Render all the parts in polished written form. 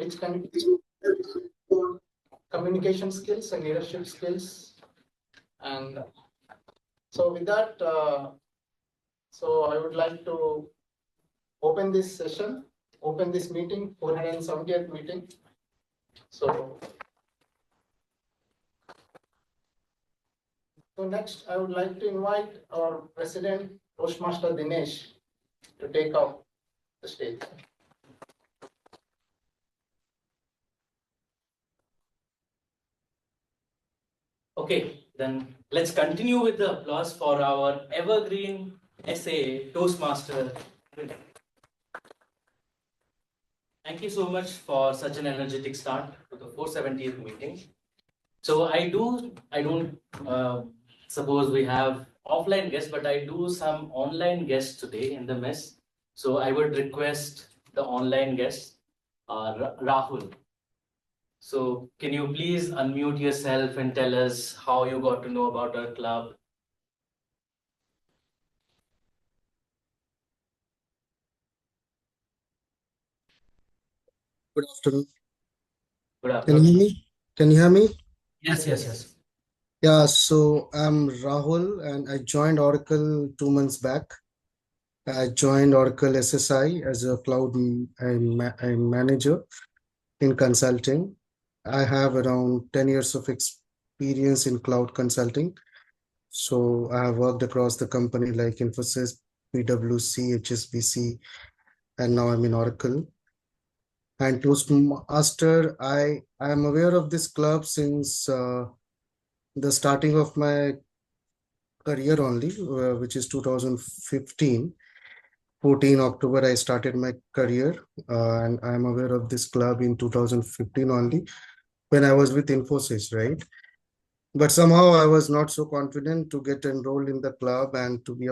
which can communication skills and leadership skills. And so with that, so I would like to open this session, open this meeting, 470th meeting. So next, I would like to invite our President, Toastmaster Dinesh, to take up the stage. Okay, then let's continue with the applause for our evergreen SA Toastmaster. Thank you so much for such an energetic start to the 470th meeting. So I don't suppose we have offline guests, but I do some online guests today in the mess. So I would request the online guest, Rahul. So can you please unmute yourself and tell us how you got to know about our club? Good afternoon. Good afternoon. Can you hear me? Can you hear me? Yes. Yeah, so I'm Rahul and I joined Oracle 2 months back. I joined Oracle SSI as a cloud manager in consulting. I have around 10 years of experience in cloud consulting. So I have worked across the company like Infosys, PwC, HSBC, and now I'm in Oracle. And Toastmaster, I am aware of this club since the starting of my career only, which is 2015. 14 October, I started my career, and I'm aware of this club in 2015 only, when I was with Infosys, right? But somehow I was not so confident to get enrolled in the club and to be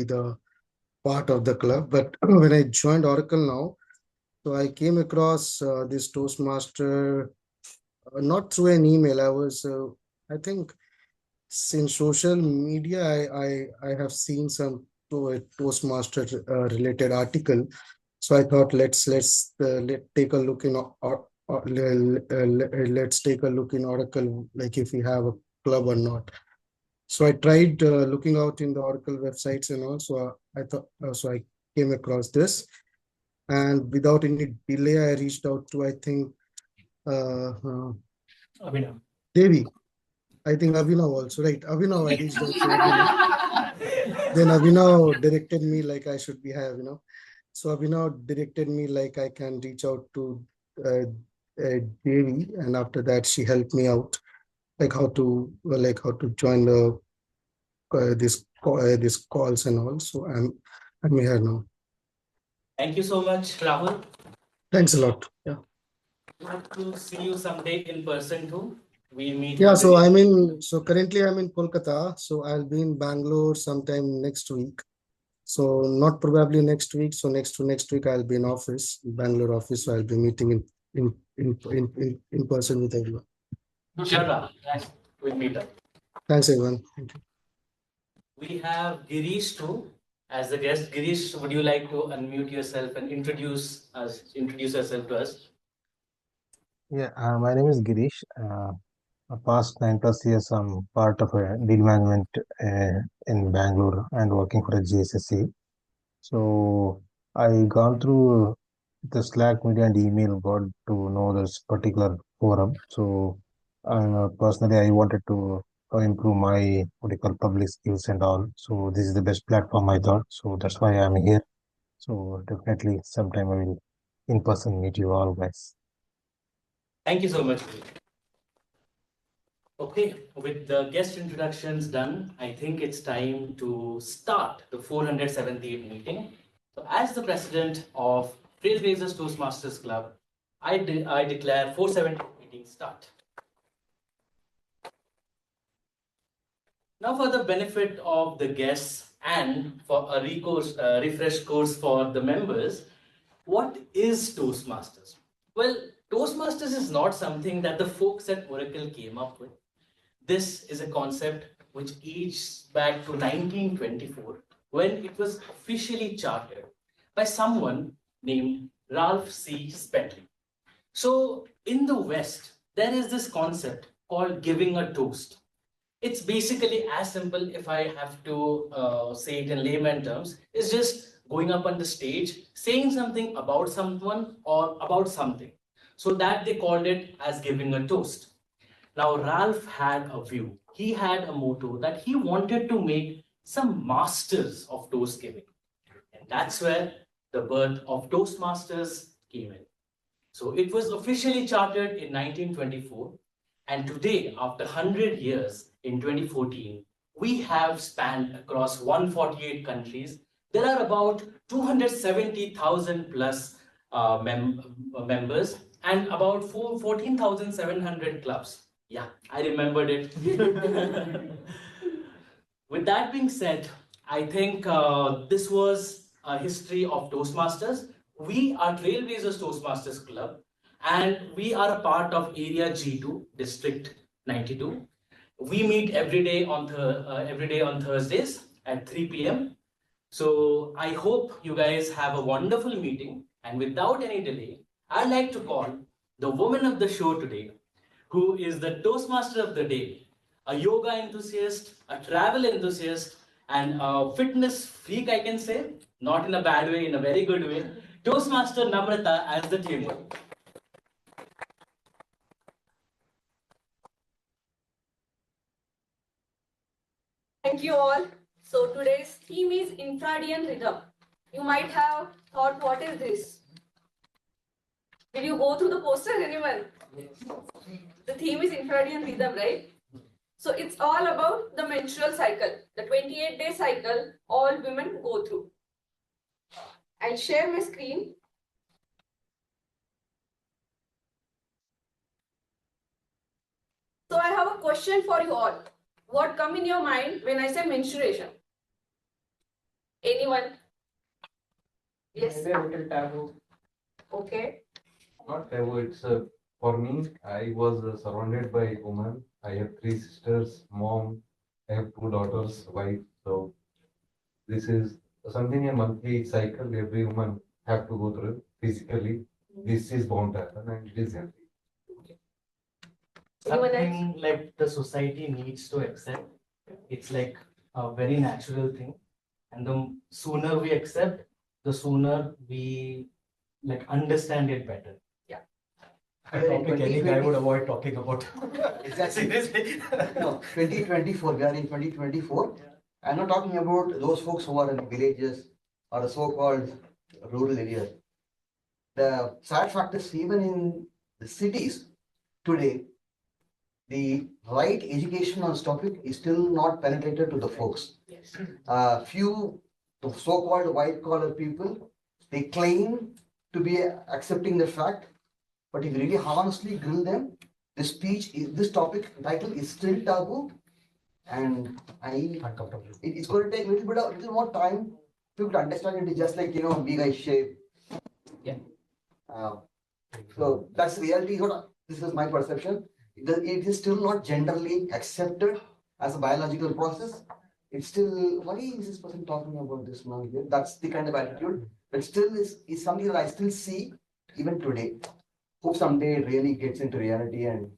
the part of the club. But when I joined Oracle now, so I came across this Toastmaster, not through an email. I think, since social media, I have seen some Toastmaster related article. So I thought let's take a look in let's take a look in Oracle, like if we have a club or not. So I tried looking out in the Oracle websites and also I came across this, and without any delay, I reached out to Abhinav. Devi. I think Abhinav also, right? Abhinav, I reached out to Abhinav. Then Abhinav directed me like I should be have, So Abhinav directed me like I can reach out to Devi, and after that she helped me out, like how to join the this calls and all. So I'm here now. Thank you so much, Rahul. Thanks a lot. Yeah. I'd like to see you someday in person too. We'll meet. Yeah, so currently I'm in Kolkata, so I'll be in Bangalore sometime next week. So not probably next week. So next week I'll be in Bangalore office. So I'll be meeting in person with everyone. Sure, we'll meet up. Thanks everyone. Thank you. We have Girish too as a guest. Girish, would you like to unmute yourself and introduce yourself to us? Yeah, my name is Girish. Past 9+ years, I'm part of a deal management in Bangalore and working for a GSSC. So I gone through the Slack media and email, got to know this particular forum. So personally, I wanted to improve my public skills and all. So this is the best platform, I thought. So that's why I'm here. So definitely sometime I will in person meet you all guys. Thank you so much. Okay, with the guest introductions done, I think it's time to start the 478th meeting. So as the president of Trailblazers Toastmasters Club, I declare 470th meeting start. Now for the benefit of the guests and for a refresh course for the members, what is Toastmasters? Well, Toastmasters is not something that the folks at Oracle came up with. This is a concept which ages back to 1924 when it was officially chartered by someone named Ralph C. Spetley. So in the West, there is this concept called giving a toast. It's basically as simple, if I have to say it in layman terms, it's just going up on the stage, saying something about someone or about something. So that they called it as giving a toast. Now, Ralph had a view. He had a motto that he wanted to make some masters of toast giving. And that's where the birth of Toastmasters came in. So it was officially chartered in 1924. And today, after 100 years in 2014, we have spanned across 148 countries. There are about 270,000 plus members and about 14,700 clubs. Yeah, I remembered it. With that being said, I think this was a history of Toastmasters. We are Trailblazers Toastmasters Club, and we are a part of Area G2, District 92. We meet every day on Thursdays at 3 p.m. So I hope you guys have a wonderful meeting. And without any delay, I'd like to call the woman of the show today, who is the Toastmaster of the day, a yoga enthusiast, a travel enthusiast, and a fitness freak, I can say, not in a bad way, in a very good way. Toastmaster Namrata as the table. Thank you all. So today's theme is Infradian rhythm. You might have thought, what is this? Did you go through the poster, anyone? The theme is Infradian rhythm, right? So it's all about the menstrual cycle, the 28-day cycle all women go through. I'll share my screen. So I have a question for you all. What come in your mind when I say menstruation? Anyone? Yes. Maybe a little taboo. Okay. Not taboo. It's for me. I was surrounded by women. I have 3 sisters, mom. I have 2 daughters, wife. So this is something a monthly cycle. Every woman have to go through physically. This is bound to happen, and it is healthy. Something like the society needs to accept. It's like a very natural thing. And the sooner we accept, the sooner we like understand it better. Yeah. A topic any guy would avoid talking about. Exactly. Seriously. No, 2024, we are in 2024. I'm not talking about those folks who are in villages or the so-called rural areas. The sad fact is, even in the cities today, the right education on this topic is still not penetrated to the folks. Yes. Few the so-called white-collar people, they claim to be accepting the fact, but if you really honestly grill them, this topic title is still taboo, and it's going to take a little more time to understand it. Is just like, big eye shape. Yeah. So that's the reality. This is my perception. It is still not generally accepted as a biological process. It's still, why is this person talking about this now here? That's the kind of attitude. But still is something that I still see even today. Hope someday it really gets into reality and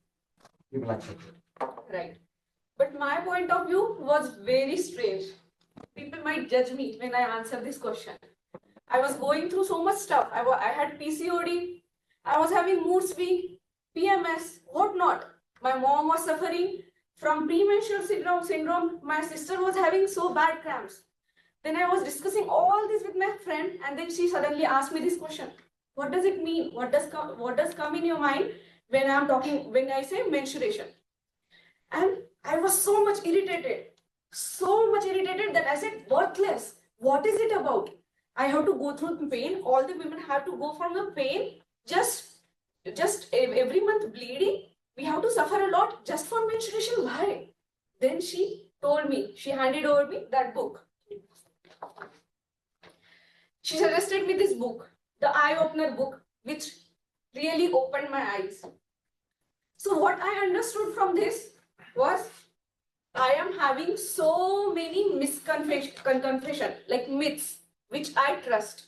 people accept it. Right. But my point of view was very strange. People might judge me when I answer this question. I was going through so much stuff. I had PCOD. I was having mood swing, PMS, whatnot. My mom was suffering from premenstrual syndrome. My sister was having so bad cramps. Then I was discussing all this with my friend, and then she suddenly asked me this question. What does it mean? What does come in your mind when I say menstruation? And I was so much irritated that I said, worthless. What is it about? I have to go through the pain. All the women have to go from the pain. Just every month bleeding. We have to suffer a lot just for menstruation. Why? Then she told me, she handed over me that book. She suggested me this book, the Eye Opener book, which really opened my eyes. So what I understood from this was, I am having so many misconceptions, like myths, which I trust.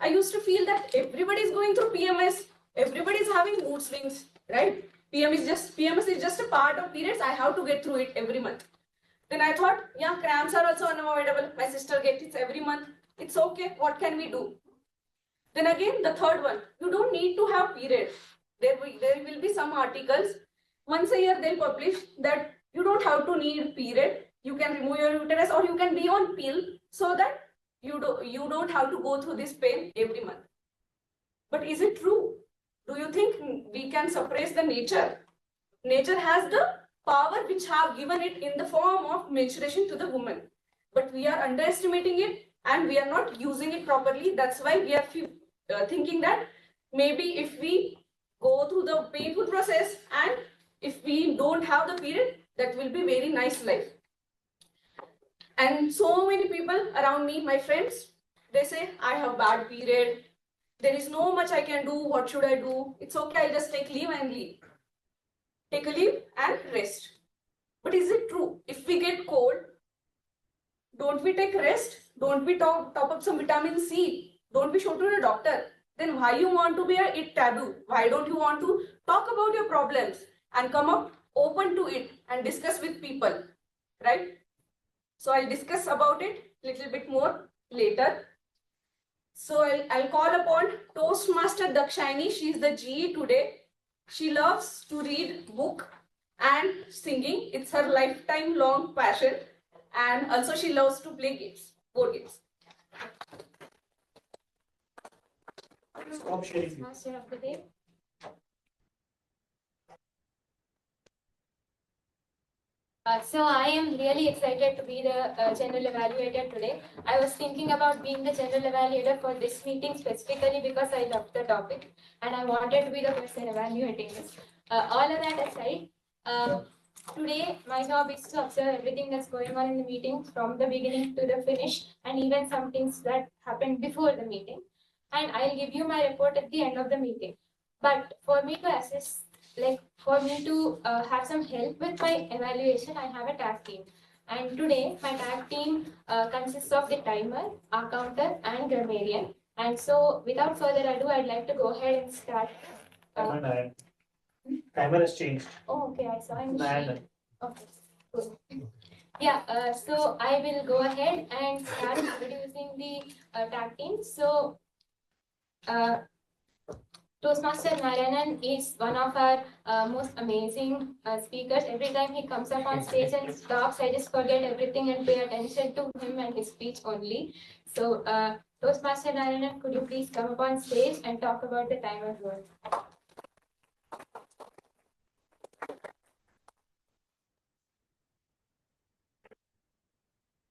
I used to feel that everybody is going through PMS, everybody is having mood swings, right? PMS is just a part of periods. I have to get through it every month. Then I thought, yeah, cramps are also unavoidable. My sister gets it every month. It's okay. What can we do? Then again, the third one, you don't need to have periods. There will be some articles. Once a year, they'll publish that you don't have to need period. You can remove your uterus or you can be on pill so that you don't have to go through this pain every month. But is it true? Do you think we can suppress the nature? Nature has the power which have given it in the form of menstruation to the woman. But we are underestimating it and we are not using it properly. That's why we are thinking that maybe if we go through the painful process and if we don't have the period, that will be very nice life. And so many people around me, my friends, they say, I have bad period. There is no much I can do. What should I do? It's okay. I'll just take leave and leave. Take a leave and rest. But is it true? If we get cold, don't we take rest? Don't we top up some vitamin C? Don't we show to the doctor? Then why you want to be it taboo? Why don't you want to talk about your problems and come up open to it and discuss with people, right? So I'll discuss about it a little bit more later. So I'll call upon Toastmaster Dakshayani. She is the GE today. She loves to read book and singing. It's her lifetime long passion. And also she loves to play games, board games. Master of the day. So I am really excited to be the general evaluator today. I was thinking about being the general evaluator for this meeting specifically because I love the topic and I wanted to be the person evaluating this. All of that aside, today my job is to observe everything that's going on in the meeting from the beginning to the finish and even some things that happened before the meeting. And I'll give you my report at the end of the meeting. But for me to assess, for me to have some help with my evaluation, I have a tag team. And today, my tag team consists of the timer, our counter, and grammarian. And so, without further ado, I'd like to go ahead and start. Timer has changed. Oh, okay, I saw in the sheet. Okay, good. Yeah, so I will go ahead and start introducing the tag team. So, Toastmaster Narayanan is one of our most amazing speakers. Every time he comes up on stage and talks, I just forget everything and pay attention to him and his speech only. So, Toastmaster Narayanan, could you please come up on stage and talk about the timer rule?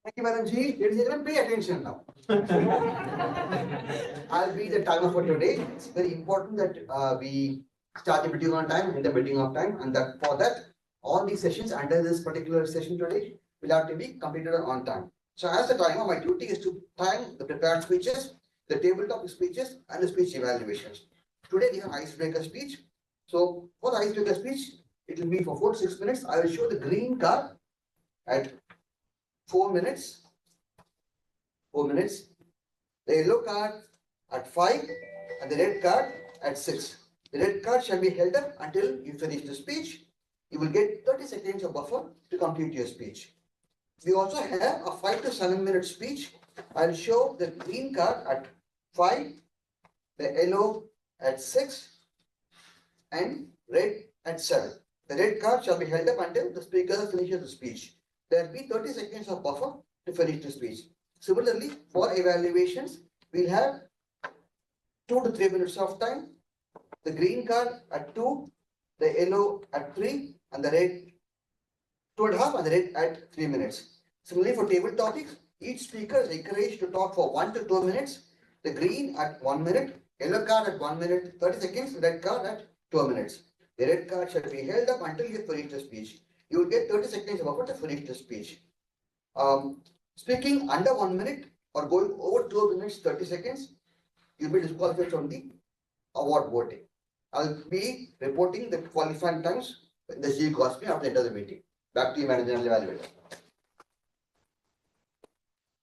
Thank you, Madam G. Ladies and gentlemen, pay attention now. I'll be the timer for today. It's very important that we start the meeting on time and the meeting on time, and that for that, all these sessions under this particular session today will have to be completed on time. So as the timer, my duty is to time the prepared speeches, the tabletop speeches, and the speech evaluations. Today we have icebreaker speech. So for the icebreaker speech, it will be for 4 to 6 minutes. I will show the green card at 4 minutes. 4 minutes. The yellow card at 5 and the red card at 6. The red card shall be held up until you finish the speech. You will get 30 seconds of buffer to complete your speech. We also have a 5 to 7 minute speech. I'll show the green card at 5, the yellow at 6, and red at 7. The red card shall be held up until the speaker finishes the speech. There will be 30 seconds of buffer to finish the speech. Similarly, for evaluations, we'll have 2 to 3 minutes of time. The green card at 2, the yellow at 3, and the red 2.5, and the red at 3 minutes. Similarly, for table topics, each speaker is encouraged to talk for 1 to 2 minutes. The green at 1 minute, yellow card at 1 minute, 30 seconds, red card at 2 minutes. The red card shall be held up until you finish the speech. You will get 30 seconds of buffer to finish the speech. Speaking under 1 minute or going over 2 minutes 30 seconds, you'll be disqualified from the award voting. I'll be reporting the qualifying times when the CE calls me after the end of the meeting. Back to you, Madam General Evaluator.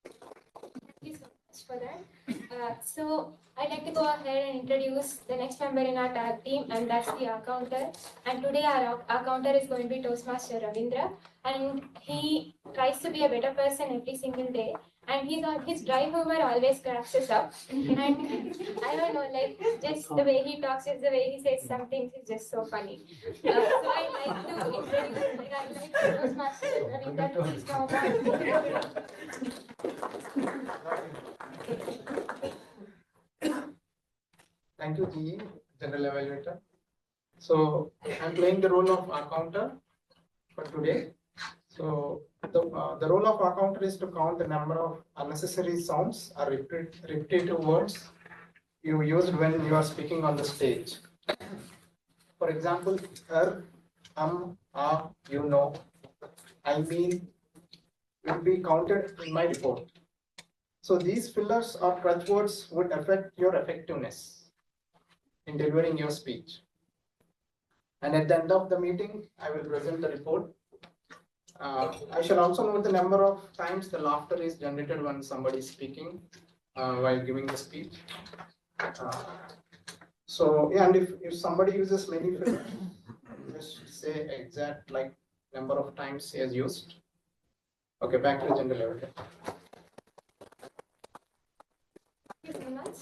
Thank you so much for that. So I'd like to go ahead and introduce the next member in our tag team, and that's the accounter. And today our accounter is going to be Toastmaster Ravindra, and he tries to be a better person every single day. And his dry humor always cracks us up. And I don't know, like just the way he talks, just the way he says some things is just so funny. So I'd like to introduce, I'd like Toastmaster Ravindra to please come up. Thank you, GE, General Evaluator. So I'm playing the role of accounter for today. So the role of accounter is to count the number of unnecessary sounds or repetitive words you used when you are speaking on the stage. For example, you know, I mean, will be counted in my report. So these fillers or crutch words would affect your effectiveness in delivering your speech. And at the end of the meeting, I will present the report. I shall also note the number of times the laughter is generated when somebody is speaking while giving the speech. So yeah, and if somebody uses many fillers, just say exact like number of times he has used. Okay, back to the general level. Thank you so much.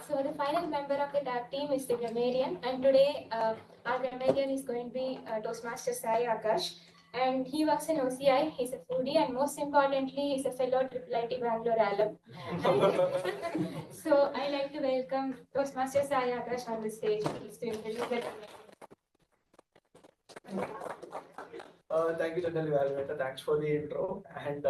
So the final member of the tag team is the grammarian, and today our grammarian is going to be Toastmaster Sai Akash, and he works in OCI. He's a foodie, and most importantly, he's a fellow IIIT Bangalore alum. So I like to welcome Toastmaster Sai Akash on the stage. Please to introduce the Thank you, General Evaluator. Thanks for the intro. And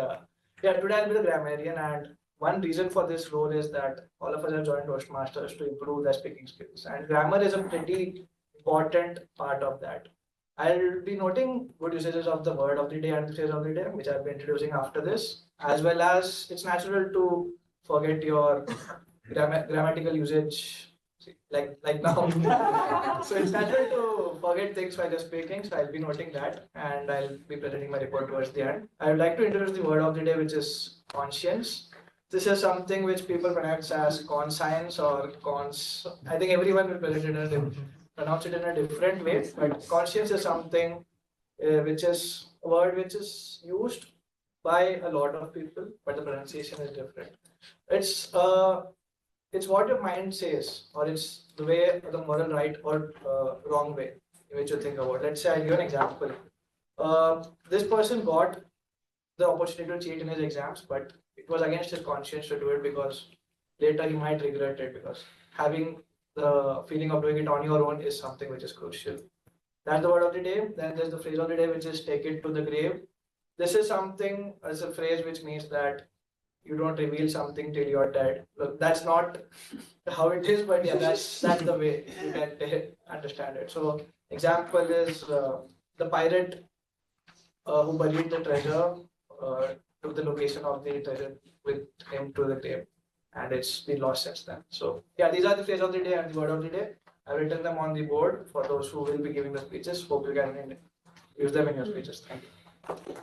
yeah, today I'll be the grammarian, and one reason for this role is that all of us have joined Toastmasters to improve their speaking skills, and grammar is a pretty important part of that. I'll be noting good usages of the word of the day and the phrase of the day, which I'll be introducing after this, as well as it's natural to forget your grammatical usage like now. So it's natural to forget things while you're speaking, so I'll be noting that, and I'll be presenting my report towards the end. I would like to introduce the word of the day, which is conscience. This is something which people pronounce as conscience or cons. I think everyone will pronounce it in a different way, but conscience is something which is a word which is used by a lot of people, but the pronunciation is different. It's what your mind says, or it's the way, the moral right or wrong way in which you think about. Let's say I'll give an example. This person got the opportunity to cheat in his exams, but it was against his conscience to do it because later he might regret it, because having the feeling of doing it on your own is something which is crucial. That's the word of the day. Then there's the phrase of the day, which is take it to the grave. This is something as a phrase which means that you don't reveal something till you're dead. Look, that's not how it is, but yeah, that's the way you can understand it. So example is the pirate who buried the treasure took the location of the treasure with him to the grave, and it's been lost since then. So yeah, these are the phrase of the day and the word of the day. I've written them on the board for those who will be giving the speeches. Hope you can use them in your speeches. Thank you.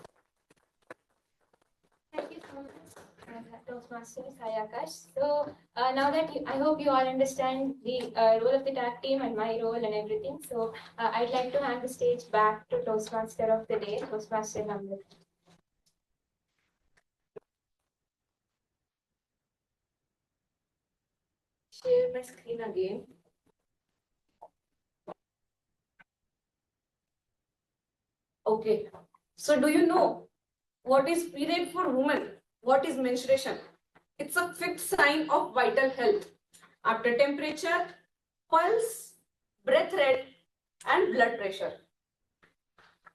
Thank you so much, Toastmaster Sai Akash. So now that I hope you all understand the role of the tag team and my role and everything. So I'd like to hand the stage back to Toastmaster of the day, Toastmaster Namrata. Share my screen again. Okay. So do you know what is period for women? What is menstruation? It's a fifth sign of vital health. After temperature, pulse, breath rate, and blood pressure.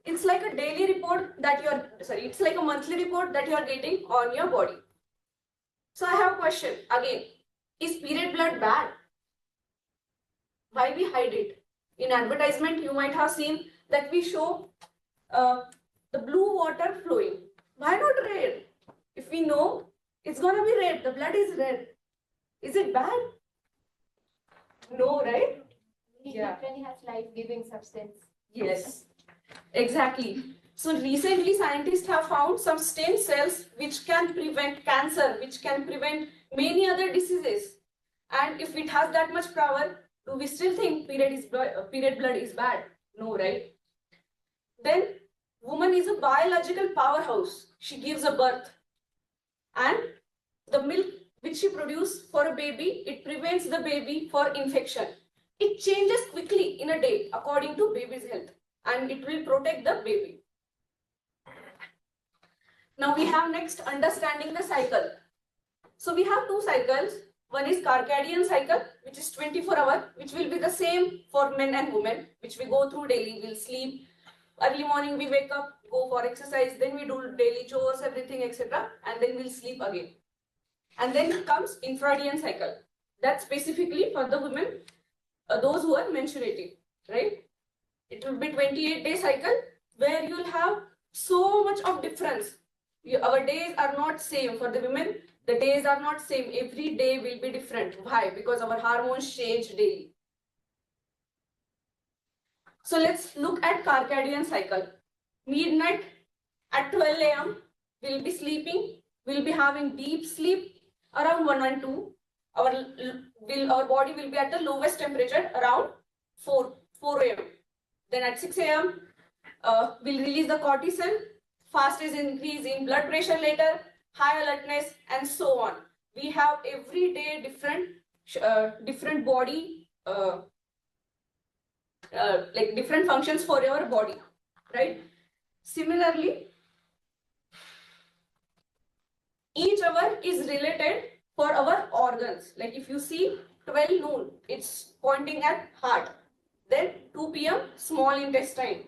It's like a daily report that it's like a monthly report that you are getting on your body. So I have a question again. Is period blood bad? Why we hide it? In advertisement, you might have seen that we show the blue water flowing. Why not red? If we know it's gonna be red, the blood is red. Is it bad? No, right? It literally has life-giving substance. Yes, exactly. So recently, scientists have found some stem cells which can prevent cancer, which can prevent many other diseases. And if it has that much power, do we still think period blood is bad? No, right? Then woman is a biological powerhouse. She gives a birth, and the milk which she produces for a baby, it prevents the baby for infection. It changes quickly in a day according to baby's health, and it will protect the baby. Now we have next understanding the cycle. So we have two cycles. One is circadian cycle, which is 24-hour, which will be the same for men and women, which we go through daily. We'll sleep, early morning we wake up, go for exercise, then we do daily chores, everything, etc. And then we'll sleep again. And then comes infradian cycle. That's specifically for the women, those who are menstruating, right? It will be 28-day cycle where you'll have so much of difference. Our days are not same. For the women, the days are not same. Every day will be different. Why? Because our hormones change daily. So let's look at circadian cycle. Midnight at 12 a.m. we'll be sleeping. We'll be having deep sleep around 1 and 2. Our body will be at the lowest temperature around 4 a.m. Then at 6 a.m. We'll release the cortisol. Fastest increase in blood pressure later, high alertness, and so on. We have every day different body, like different functions for your body, right? Similarly, each hour is related for our organs. Like if you see 12 noon, it's pointing at heart. Then 2 p.m. small intestine.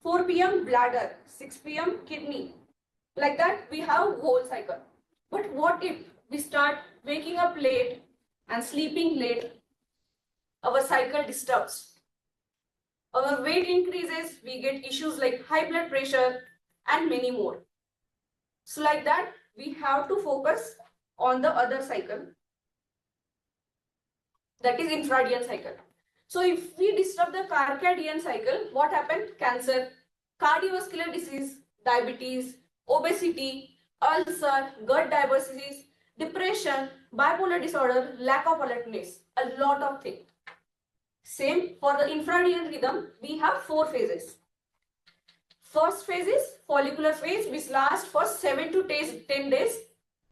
4 p.m. bladder, 6 p.m. kidney. Like that, we have whole cycle. But what if we start waking up late and sleeping late? Our cycle disturbs. Our weight increases, we get issues like high blood pressure and many more. So like that, we have to focus on the other cycle. That is infradian cycle. So if we disturb the circadian cycle, what happens? Cancer, cardiovascular disease, diabetes, obesity, ulcer, gut disease, depression, bipolar disorder, lack of alertness, a lot of things. Same for the infradian rhythm, we have 4 phases. First phase is follicular phase, which lasts for 7 to 10 days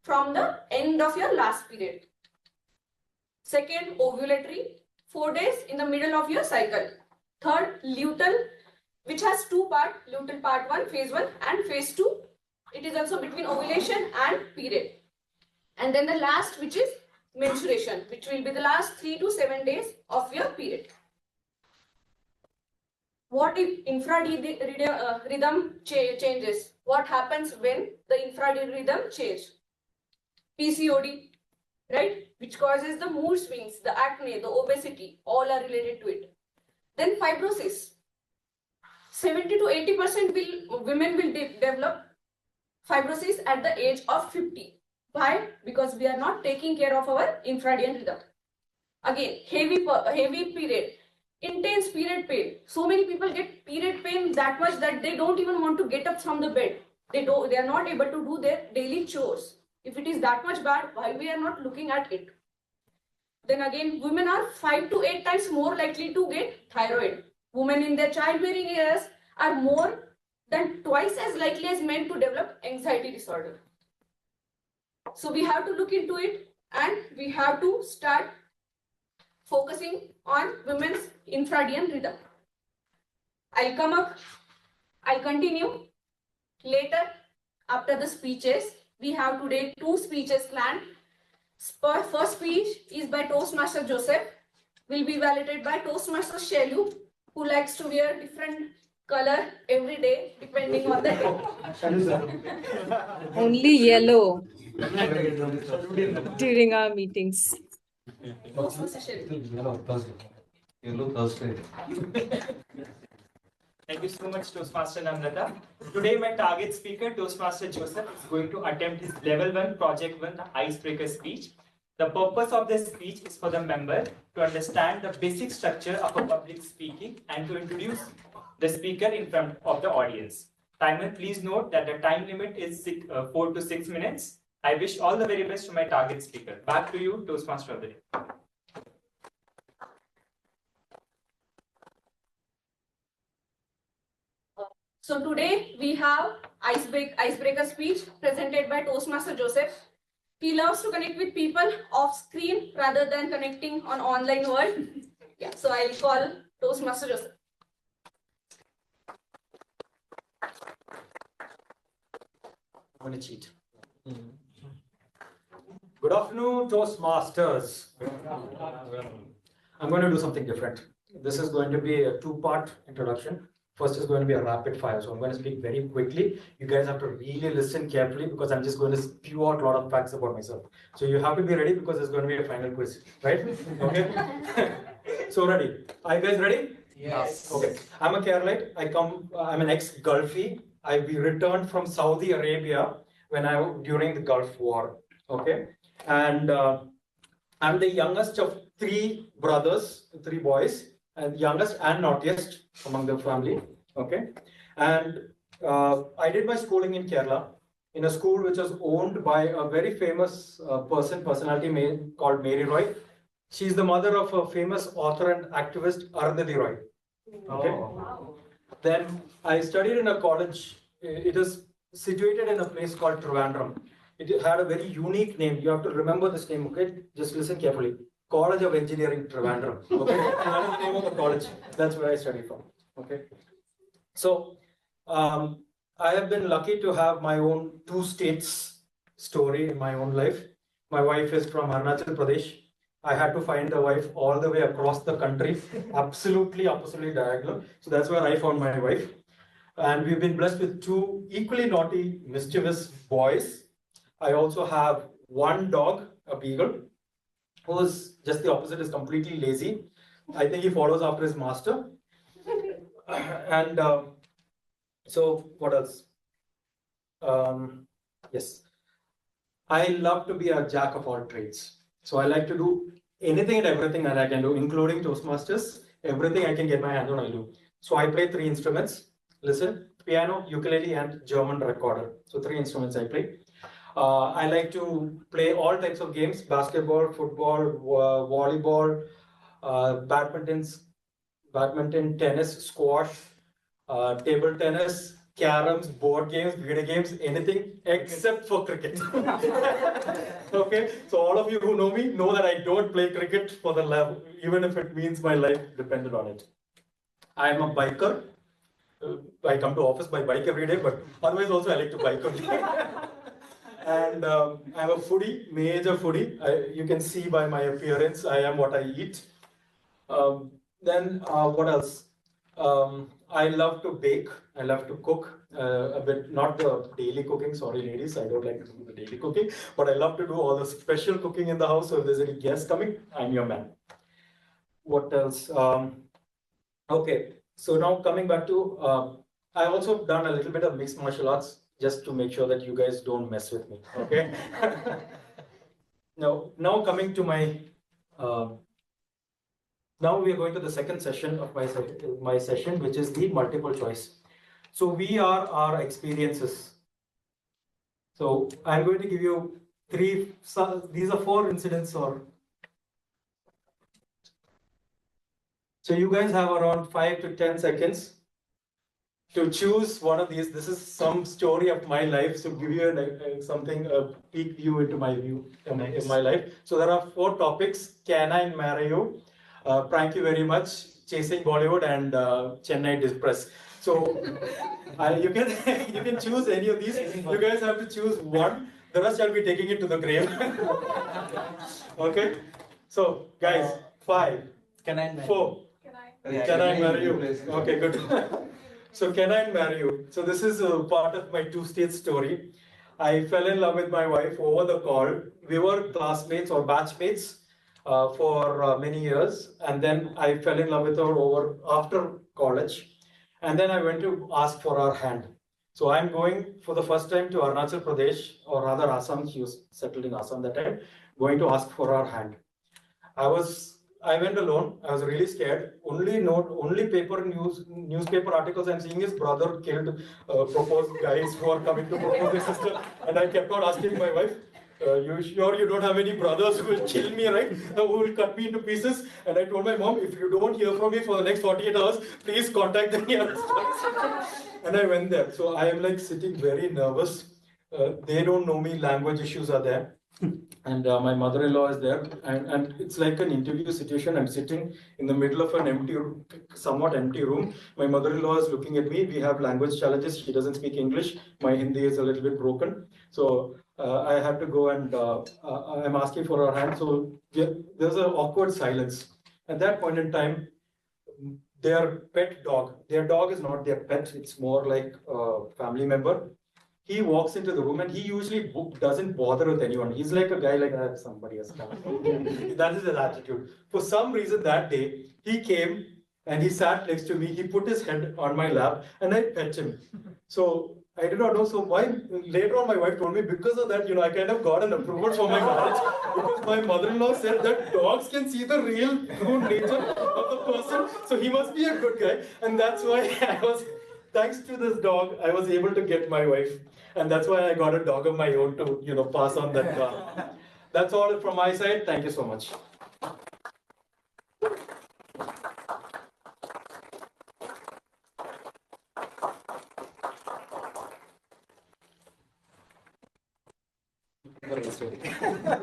from the end of your last period. Second, ovulatory, 4 days in the middle of your cycle. Third, luteal, which has 2 parts, luteal part 1, phase 1 and phase 2. It is also between ovulation and period. And then the last, which is menstruation, which will be the last 3 to 7 days of your period. What if infradian changes? What happens when the infradian rhythm changes? PCOD, right? Which causes the mood swings, the acne, the obesity, all are related to it. Then fibrosis. 70 to 80% women will develop fibrosis at the age of 50. Why? Because we are not taking care of our infradian rhythm. Again, heavy period, intense period pain. So many people get period pain that much that they don't even want to get up from the bed. They are not able to do their daily chores. If it is that much bad, why we are not looking at it? Then again, women are 5 to 8 times more likely to get thyroid. Women in their childbearing years are more than twice as likely as men to develop anxiety disorder. So we have to look into it and we have to start focusing on women's infradian rhythm. I'll continue later after the speeches. We have today 2 speeches planned. First speech is by Toastmaster Joseph, will be validated by Toastmaster Shelu, who likes to wear different color every day depending on the day. Only yellow during our meetings. Toastmaster Shelu. Yellow Thursday. Thank you so much, Toastmaster Namrata. Today, my target speaker, Toastmaster Joseph, is going to attempt his level 1, project 1, the icebreaker speech. The purpose of this speech is for the member to understand the basic structure of a public speaking and to introduce the speaker in front of the audience. Timer, please note that the time limit is 4 to 6 minutes. I wish all the very best to my target speaker. Back to you, Toastmaster of the day. So today we have icebreaker speech presented by Toastmaster Joseph. He loves to connect with people off screen rather than connecting on online world. Yeah, so I'll call Toastmaster Joseph. I'm going to cheat. Good afternoon, Toastmasters. I'm going to do something different. This is going to be a two-part introduction. First is going to be a rapid fire. So I'm going to speak very quickly. You guys have to really listen carefully because I'm just going to spew out a lot of facts about myself. So you have to be ready because there's going to be a final quiz, right? Okay. So ready? Are you guys ready? Yes. Okay. I'm a Keralite. I'm an ex-Gulfie. We returned from Saudi Arabia during the Gulf War. Okay. And I'm the youngest of three boys, and youngest and naughtiest among the family. Okay. And I did my schooling in Kerala in a school which was owned by a very famous personality called Mary Roy. She's the mother of a famous author and activist, Arundhati Roy. Okay. Wow. Then I studied in a college. It is situated in a place called Trivandrum. It had a very unique name. You have to remember this name, okay? Just listen carefully. College of Engineering, Trivandrum. Okay, that is the name of the college. That's where I studied from. Okay. So I have been lucky to have my own two states story in my own life. My wife is from Arunachal Pradesh. I had to find a wife all the way across the country, absolutely diagonal. So that's where I found my wife. And we've been blessed with two equally naughty, mischievous boys. I also have one dog, a beagle, who's just the opposite, is completely lazy. I think he follows after his master. And so what else? Yes. I love to be a jack of all trades. So I like to do anything and everything that I can do, including Toastmasters. Everything I can get my hands on, I do. So I play three instruments. Listen, piano, ukulele, and German recorder. So three instruments I play. I like to play all types of games: basketball, football, volleyball, badminton, tennis, squash, table tennis, caroms, board games, video games, anything except for cricket. Okay, so all of you who know me know that I don't play cricket for the level, even if it means my life depended on it. I am a biker. I come to office by bike every day, but otherwise also I like to bike only. And I'm a foodie, major foodie. You can see by my appearance, I am what I eat. Then what else? I love to bake. I love to cook a bit, not the daily cooking. Sorry, ladies, I don't like to do the daily cooking, but I love to do all the special cooking in the house. So if there's any guests coming, I'm your man. What else? Okay, so now coming back to, I also done a little bit of mixed martial arts just to make sure that you guys don't mess with me. Okay. Now coming to my. Now we are going to the second session of my session, which is the multiple choice. So we are our experiences. So I'm going to give you these are four incidents or. So you guys have around 5 to 10 seconds to choose one of these. This is some story of my life. So give you a peek view into my in my life. So there are four topics: Can I Marry You? Thank you very much, Chasing Bollywood, and Chennai Dispress. So you can choose any of these. You guys have to choose one. The rest I'll be taking it to the grave. Okay. So guys, 5, 4. Can I marry you? Okay, good. So can I marry you? So this is a part of my two-stage story. I fell in love with my wife over the call. We were classmates or batchmates for many years, and then I fell in love with her after college, and then I went to ask for her hand. So I'm going for the first time to Arunachal Pradesh, or rather Assam. She was settled in Assam that time. Going to ask for her hand. I went alone. I was really scared. Only newspaper articles I'm seeing is brother killed proposed guys who are coming to propose their sister, and I kept on asking my wife, You sure you don't have any brothers who will kill me, right? Who will cut me into pieces? And I told my mom, if you don't hear from me for the next 48 hours, please contact the nearest one. And I went there. So I am like sitting very nervous. They don't know me, language issues are there. And my mother-in-law is there, and it's like an interview situation. I'm sitting in the middle of an empty, somewhat empty room. My mother-in-law is looking at me. We have language challenges. She doesn't speak English. My Hindi is a little bit broken. So I had to go and I'm asking for her hand. So there's an awkward silence. At that point in time, their pet dog, their dog is not their pet. It's more like a family member. He walks into the room and he usually doesn't bother with anyone. He's like a guy like somebody has come. That is his attitude. For some reason that day, he came and he sat next to me. He put his head on my lap and I pet him. So I did not know. So why later on my wife told me because of that, I kind of got an approval for my marriage because my mother-in-law said that dogs can see the real true nature of the person. So he must be a good guy. And that's why thanks to this dog, I was able to get my wife. And that's why I got a dog of my own to, pass on that car. That's all from my side. Thank you so much.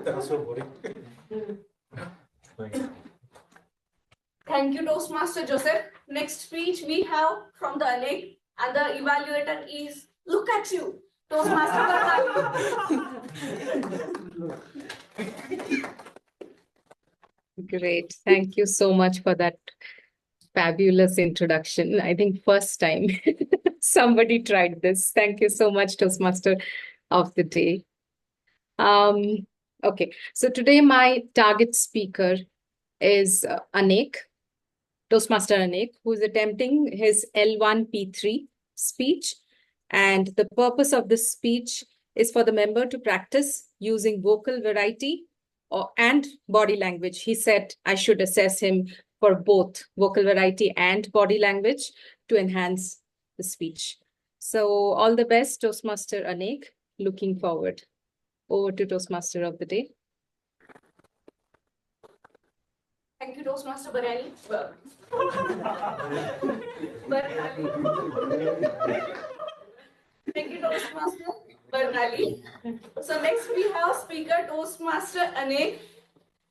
That was so boring. Thank you, Toastmaster Joseph. Next speech we have from the Anik, and the evaluator is, look at you, Toastmaster Great. Thank you so much for that fabulous introduction. I think first time somebody tried this. Thank you so much, Toastmaster of the day. Okay, so today my target speaker is Anik, Toastmaster Anik, who is attempting his L1P3 speech. And the purpose of this speech is for the member to practice using vocal variety and body language. He said I should assess him for both vocal variety and body language to enhance the speech. So all the best, Toastmaster Anik. Looking forward. Over to Toastmaster of the day. Thank you, Toastmaster Barali. Thank you, Toastmaster Barali. So next we have speaker Toastmaster Anik.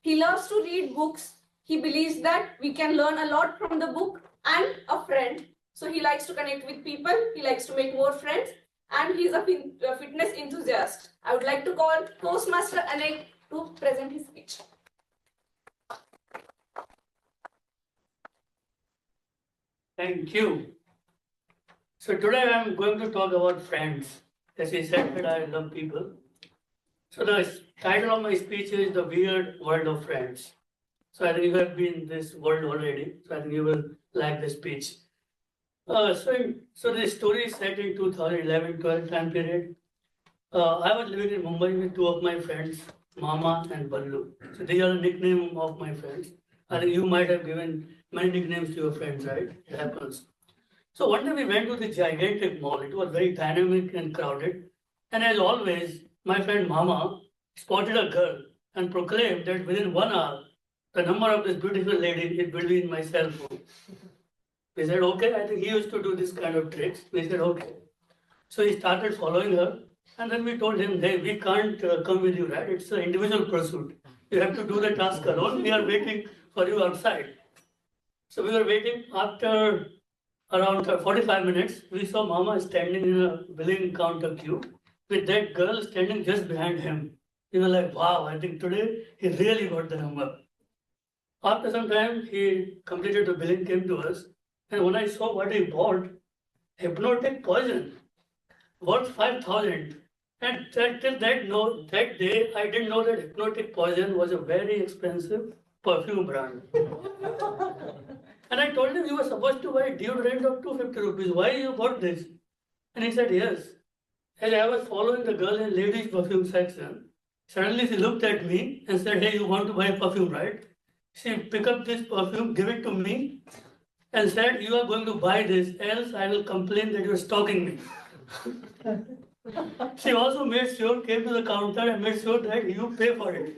He loves to read books. He believes that we can learn a lot from the book and a friend. So he likes to connect with people. He likes to make more friends. And he's a fitness enthusiast. I would like to call Toastmaster Anik to present his speech. Thank you. So today I am going to talk about friends. As he said that I love people. So the title of my speech is The Weird World of Friends. So I think you have been in this world already. So I think you will like the speech. So the story is set in 2011-12 time period. I was living in Mumbai with two of my friends, Mama and Ballu. So they are the nickname of my friends. I think you might have given many nicknames to your friends, right? It happens. So one day we went to the gigantic mall. It was very dynamic and crowded. And as always, my friend Mama spotted a girl and proclaimed that within 1 hour, the number of this beautiful lady it will be in my cell phone. We said, okay, I think he used to do this kind of tricks. We said, okay. So he started following her. And then we told him, hey, we can't come with you, right? It's an individual pursuit. You have to do the task alone. We are waiting for you outside. So we were waiting. After around 45 minutes, we saw Mama standing in a billing counter queue with that girl standing just behind him. We were like, wow, I think today he really got the number. After some time, he completed the billing, came to us. And when I saw what he bought, hypnotic poison, worth 5,000. And till that day, I didn't know that hypnotic poison was a very expensive perfume brand. And I told him, you were supposed to buy deodorant of 250 rupees. Why you bought this? And he said, yes. As I was following the girl in ladies' perfume section, suddenly she looked at me and said, hey, you want to buy perfume, right? She picked up this perfume, give it to me, and said, you are going to buy this, else I will complain that you are stalking me. She also made sure, came to the counter and made sure that you pay for it.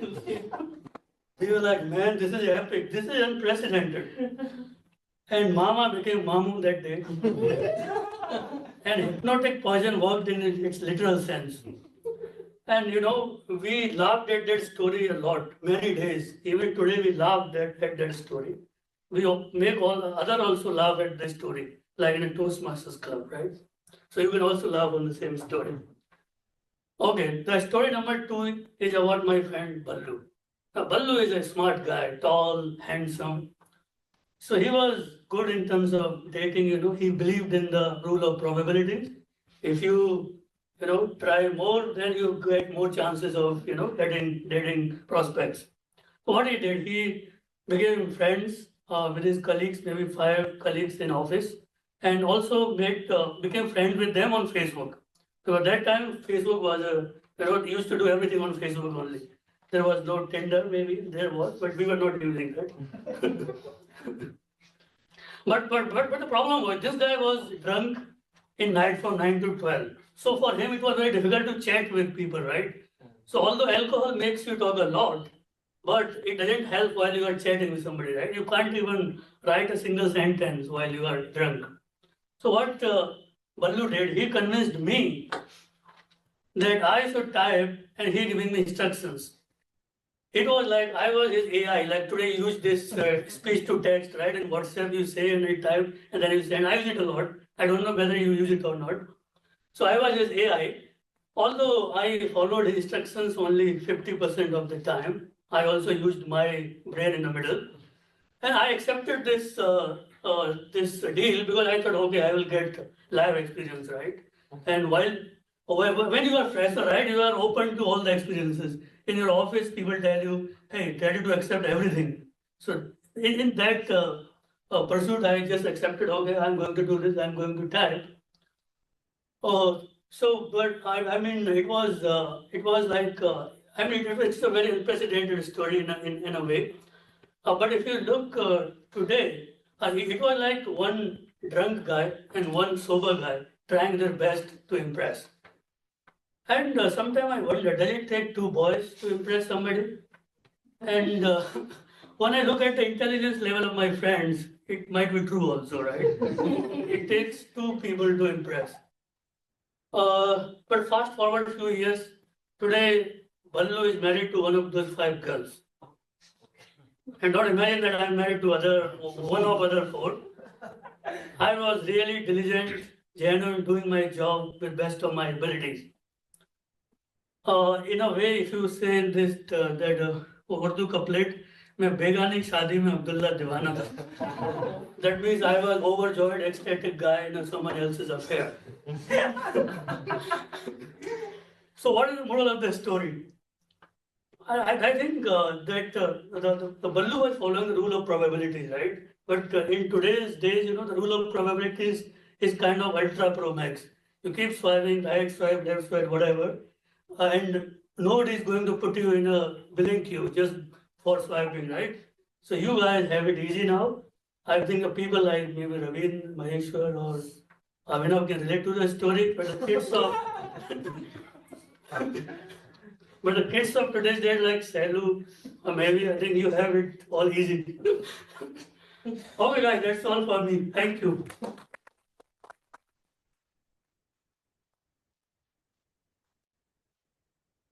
We were like, man, this is epic. This is unprecedented. And Mama became Mamu that day. And hypnotic poison worked in its literal sense. And we laughed at that story a lot, many days. Even today, we laughed at that story. We make all the other also laugh at this story, like in a Toastmasters Club, right? So you can also laugh on the same story. Okay, the story number 2 is about my friend Ballu. Now, Ballu is a smart guy, tall, handsome. So he was good in terms of dating, he believed in the rule of probability. If you try more, then you get more chances of, getting dating prospects. So what he did, he became friends with his colleagues, maybe 5 colleagues in office, and also became friends with them on Facebook. So at that time, Facebook was used to do everything on Facebook only. There was no Tinder, maybe there was, but we were not using that. But the problem was this guy was drunk in night from 9 to 12. So for him, it was very difficult to chat with people, right? So although alcohol makes you talk a lot, but it doesn't help while you are chatting with somebody, right? You can't even write a single sentence while you are drunk. So what Ballu did, he convinced me that I should type and he giving me instructions. It was like I was his AI. Like today, you use this speech to text, right? In WhatsApp, you say and you type, and then you send. I use it a lot. I don't know whether you use it or not. So I was his AI. Although I followed his instructions only 50% of the time, I also used my brain in the middle, and I accepted this this deal because I thought, okay, I will get live experience, right? And when you are fresher, right, you are open to all the experiences. In your office, people tell you, hey, tell you to accept everything. So in that pursuit, I just accepted, okay, I'm going to do this, I'm going to type. But I mean, it was like, I mean, it's a very unprecedented story in a way. But if you look today, it was like one drunk guy and one sober guy trying their best to impress. And sometimes I wonder, does it take 2 boys to impress somebody? And when I look at the intelligence level of my friends, it might be true also, right? It takes 2 people to impress. But fast forward a few years, today Ballu is married to one of those 5 girls. And don't imagine that I'm married to one of other 4. I was really diligent, genuine, doing my job with best of my abilities. In a way, if you say in this that Urdu couplet, मैं बेगानी शादी में अब्दुल्ला दीवाना था. That means I was overjoyed, ecstatic guy in someone else's affair. So what is the moral of the story? I think that the Ballu was following the rule of probabilities, right? But in today's days, the rule of probabilities is kind of ultra pro max. You keep swiping, right swipe, left swipe, whatever, and nobody is going to put you in a billing queue just for swiping, right? So you guys have it easy now. I think the people like maybe Ravin, Maheshwar, or Avinav can relate to the story, but the kids of but the kids of today's day like Salu, or maybe I think you have it all easy. Okay, guys, that's all for me. Thank you.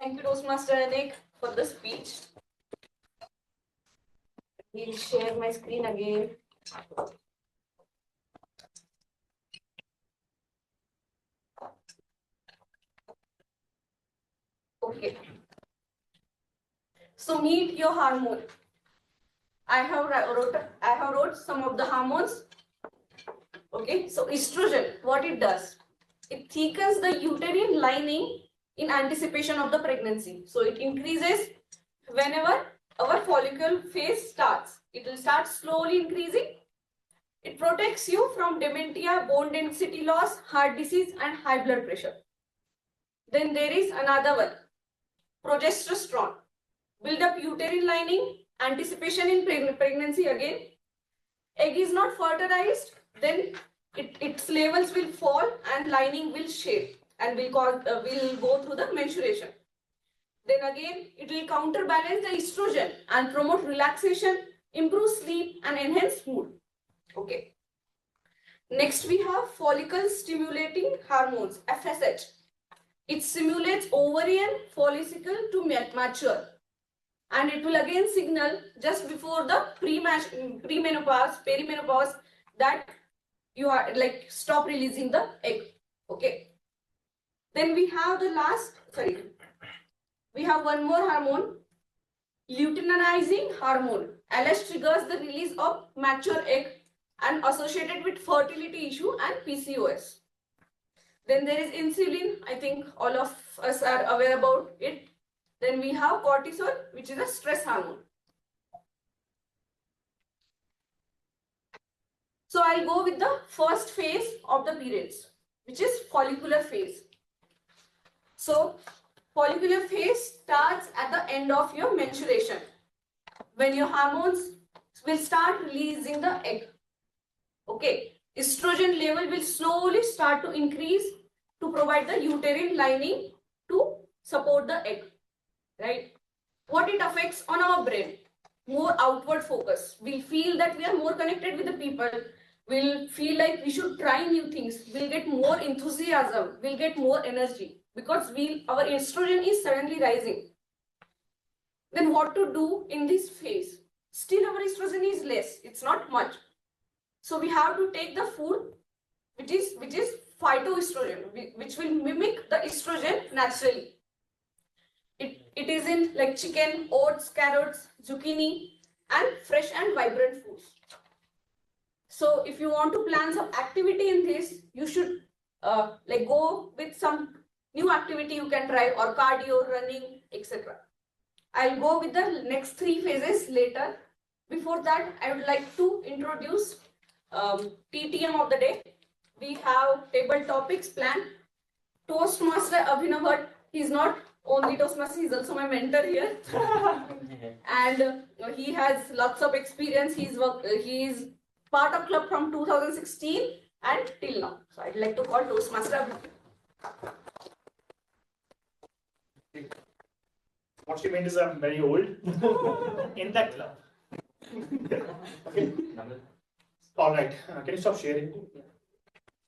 Thank you, Toastmaster Anik, for the speech. We'll share my screen again. Okay. So meet your hormone. I have wrote some of the hormones. Okay, so estrogen, what it does? It thickens the uterine lining in anticipation of the pregnancy. So it increases whenever our follicle phase starts. It will start slowly increasing. It protects you from dementia, bone density loss, heart disease, and high blood pressure. Then there is another one, progesterone. Build up uterine lining, anticipation in pregnancy again. Egg is not fertilized, then its levels will fall and lining will shape. and will go through the menstruation. Then again, it will counterbalance the estrogen and promote relaxation, improve sleep, and enhance mood. Okay. Next, we have follicle stimulating hormones, FSH. It stimulates ovarian follicle to mature, and it will again signal just before the premenopause, perimenopause, that you are like stop releasing the egg. Okay. Then we have we have one more hormone, luteinizing hormone. LH triggers the release of mature egg and associated with fertility issue and PCOS. Then there is insulin. I think all of us are aware about it. Then we have cortisol, which is a stress hormone. So I'll go with the first phase of the periods, which is follicular phase. So follicular phase starts at the end of your menstruation, when your hormones will start releasing the egg. Okay, estrogen level will slowly start to increase to provide the uterine lining to support the egg, right? What it affects on our brain? More outward focus. We'll feel that we are more connected with the people. We'll feel like we should try new things. We'll get more enthusiasm. We'll get more energy because our estrogen is suddenly rising. Then what to do in this phase? Still our estrogen is less. It's not much. So we have to take the food which is phytoestrogen, which will mimic the estrogen naturally. It is in like chicken, oats, carrots, zucchini, and fresh and vibrant foods. So if you want to plan some activity in this, you should like go with some new activity you can try, or cardio, running, etc. I'll go with the next 3 phases later. Before that, I would like to introduce TTM of the day. We have table topics planned. Toastmaster Abhinav, he's not only Toastmaster, he's also my mentor here. And he has lots of experience. He's part of club from 2016 and till now. So I'd like to call Toastmaster Abhinav. What she means is I'm very old in that club. Okay. All right. Can you stop sharing?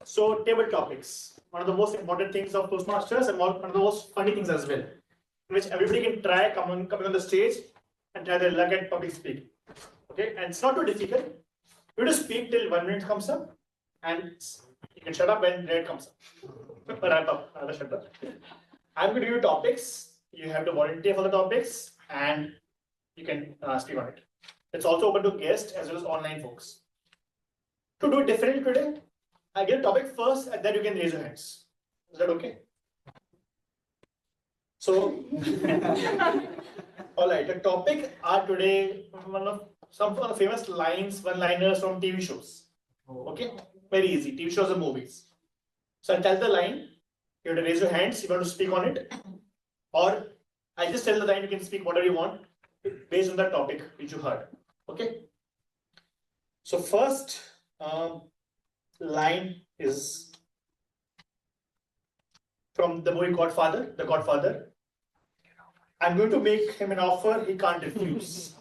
So, table topics. One of the most important things of Toastmasters, and one of the most funny things as well, which everybody can try coming on the stage and try their luck at public speaking. Okay, and it's not too difficult. You just speak till 1 minute comes up, and you can shut up when it comes up. Wrap up, rather shut up. I'm going to give you topics. You have to volunteer for the topics, and you can speak on it. It's also open to guests as well as online folks. To do it differently today, I get a topic first, and then you can raise your hands. Is that okay? So, all right. The topic are today some of the famous lines, one-liners from TV shows. Okay, very easy. TV shows and movies. So I'll tell the line. You have to raise your hands. You want to speak on it, or I just tell the line. You can speak whatever you want based on the topic which you heard. Okay. So first line is from the movie Godfather. The Godfather. I'm going to make him an offer he can't refuse.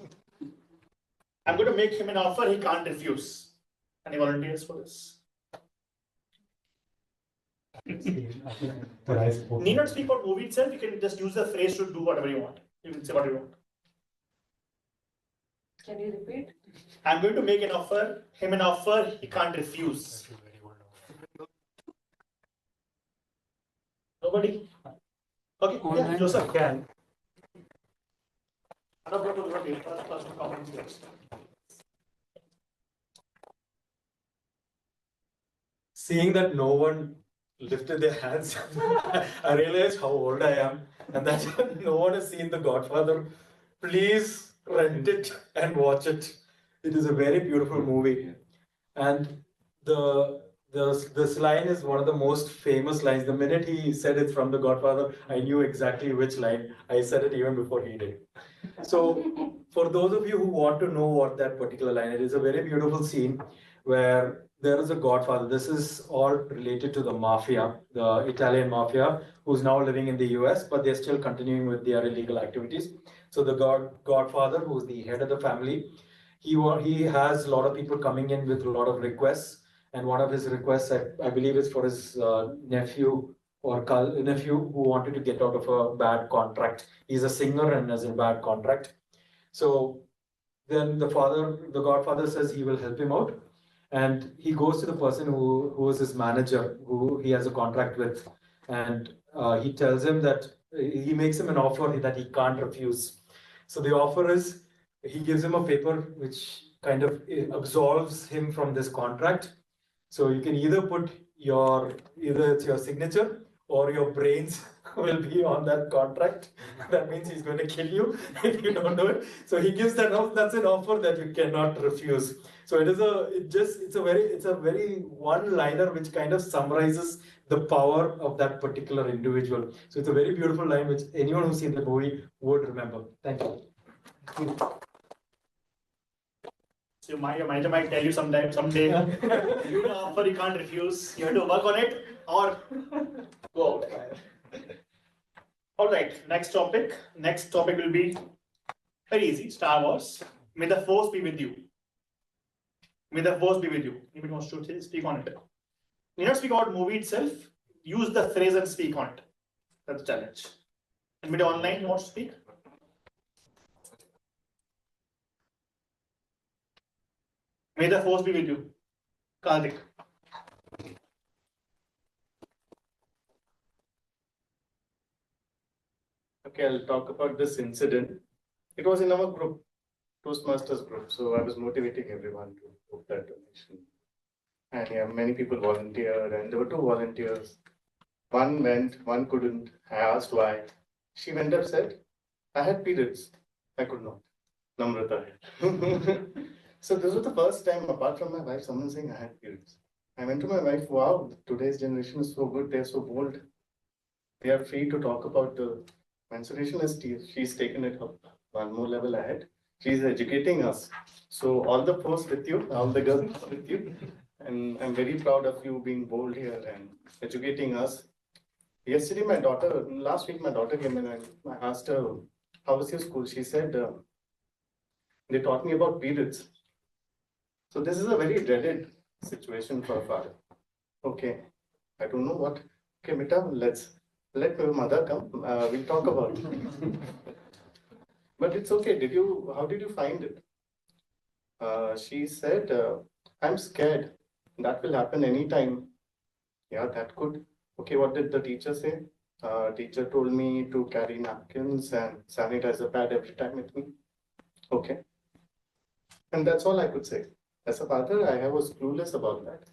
I'm going to make him an offer he can't refuse. Any volunteers for this? Need not speak about movie itself. You can just use the phrase to do whatever you want. You can say what you want. Can you repeat? I'm going to make him an offer he can't refuse. Nobody? Okay, yeah, Joseph. Can. Seeing that no one lifted their hands, I realized how old I am, and that no one has seen The Godfather. Please rent it and watch it. It is a very beautiful movie, and this line is one of the most famous lines. The minute he said it from The Godfather, I knew exactly which line. I said it even before he did. So, for those of you who want to know what that particular line is, it is a very beautiful scene where there is a godfather. This is all related to the mafia, the Italian mafia, who's now living in the US, but they're still continuing with their illegal activities. So the godfather, who's the head of the family, he has a lot of people coming in with a lot of requests. And one of his requests, I believe, is for his nephew or nephew who wanted to get out of a bad contract. He's a singer and has a bad contract. So then the godfather says he will help him out. And he goes to the person who is his manager, who he has a contract with. And he tells him that he makes him an offer that he can't refuse. So the offer is, he gives him a paper which kind of absolves him from this contract. So you can either put either it's your signature or your brains will be on that contract. That means he's going to kill you if you don't do it. So he gives that's an offer that you cannot refuse. So it's a very one-liner which kind of summarizes the power of that particular individual. So it's a very beautiful line which anyone who's seen the movie would remember. Thank you. So your manager might tell you someday, you do offer you can't refuse, you have to work on it or go out. All right, next topic. Next topic will be very easy, Star Wars. May the force be with you. May the force be with you. Anybody wants to speak on it? You not speak about movie itself, use the phrase and speak on it. That's the challenge. Anybody online wants to speak? May the force be with you. Karthik. Okay, I'll talk about this incident. It was in our group, Toastmasters group. So I was motivating everyone to book that donation. And yeah, many people volunteered, and there were two volunteers. One went, one couldn't. I asked why. She went up, said, I had periods. I could not. Namrata had. So this was the first time, apart from my wife, someone saying I had periods. I went to my wife, wow, today's generation is so good, they're so bold. They are free to talk about the menstruation as she's taken it up one more level ahead. She's educating us. So all the posts with you, all the girls with you. And I'm very proud of you being bold here and educating us. Yesterday, last week, my daughter came in and I asked her, how was your school? She said, they taught me about periods. So this is a very dreaded situation for a father. Okay, I don't know what. Okay, Mita, let your mother come. We'll talk about it. But it's okay. How did you find it? She said, I'm scared. That will happen anytime. Yeah, that could. Okay, what did the teacher say? Teacher told me to carry napkins and sanitizer pad every time with me. Okay. And that's all I could say. As a father, I was clueless about that.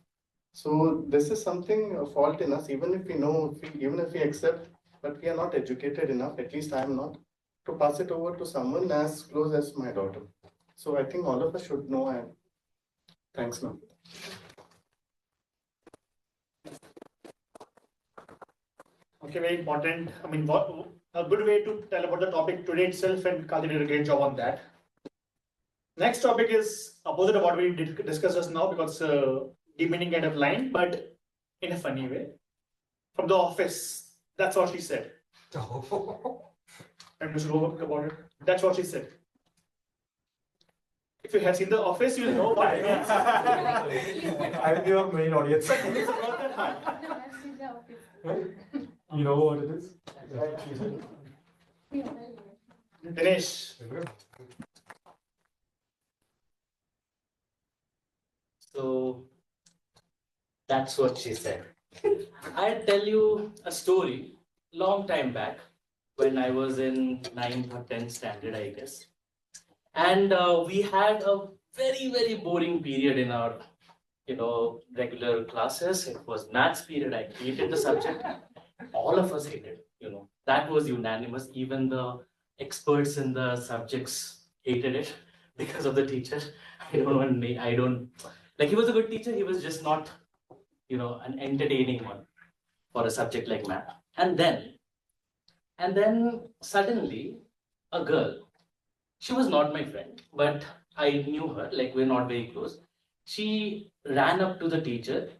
So this is something, a fault in us, even if we know, even if we accept, but we are not educated enough, at least I am not, to pass it over to someone as close as my daughter. So I think all of us should know, and thanks, ma'am. Okay, very important. I mean, a good way to tell about the topic today itself, and Karthik did a great job on that. Next topic is opposite of what we discussed just now, because demeaning kind of line, but in a funny way. From The Office, that's what she said. And we should go about it. That's what she said. If you have seen The Office, you'll know what it means. I'm your main audience. You know what it is? Dinesh. So that's what she said. I'll tell you a story long time back when I was in 9th or 10th standard, I guess. And we had a very, very boring period in our, regular classes. It was maths period. I hated the subject. All of us hated, that was unanimous. Even the experts in the subjects hated it because of the teacher. He was a good teacher. He was just not, an entertaining one for a subject like math. And then suddenly a girl, she was not my friend, but I knew her, like we're not very close. She ran up to the teacher,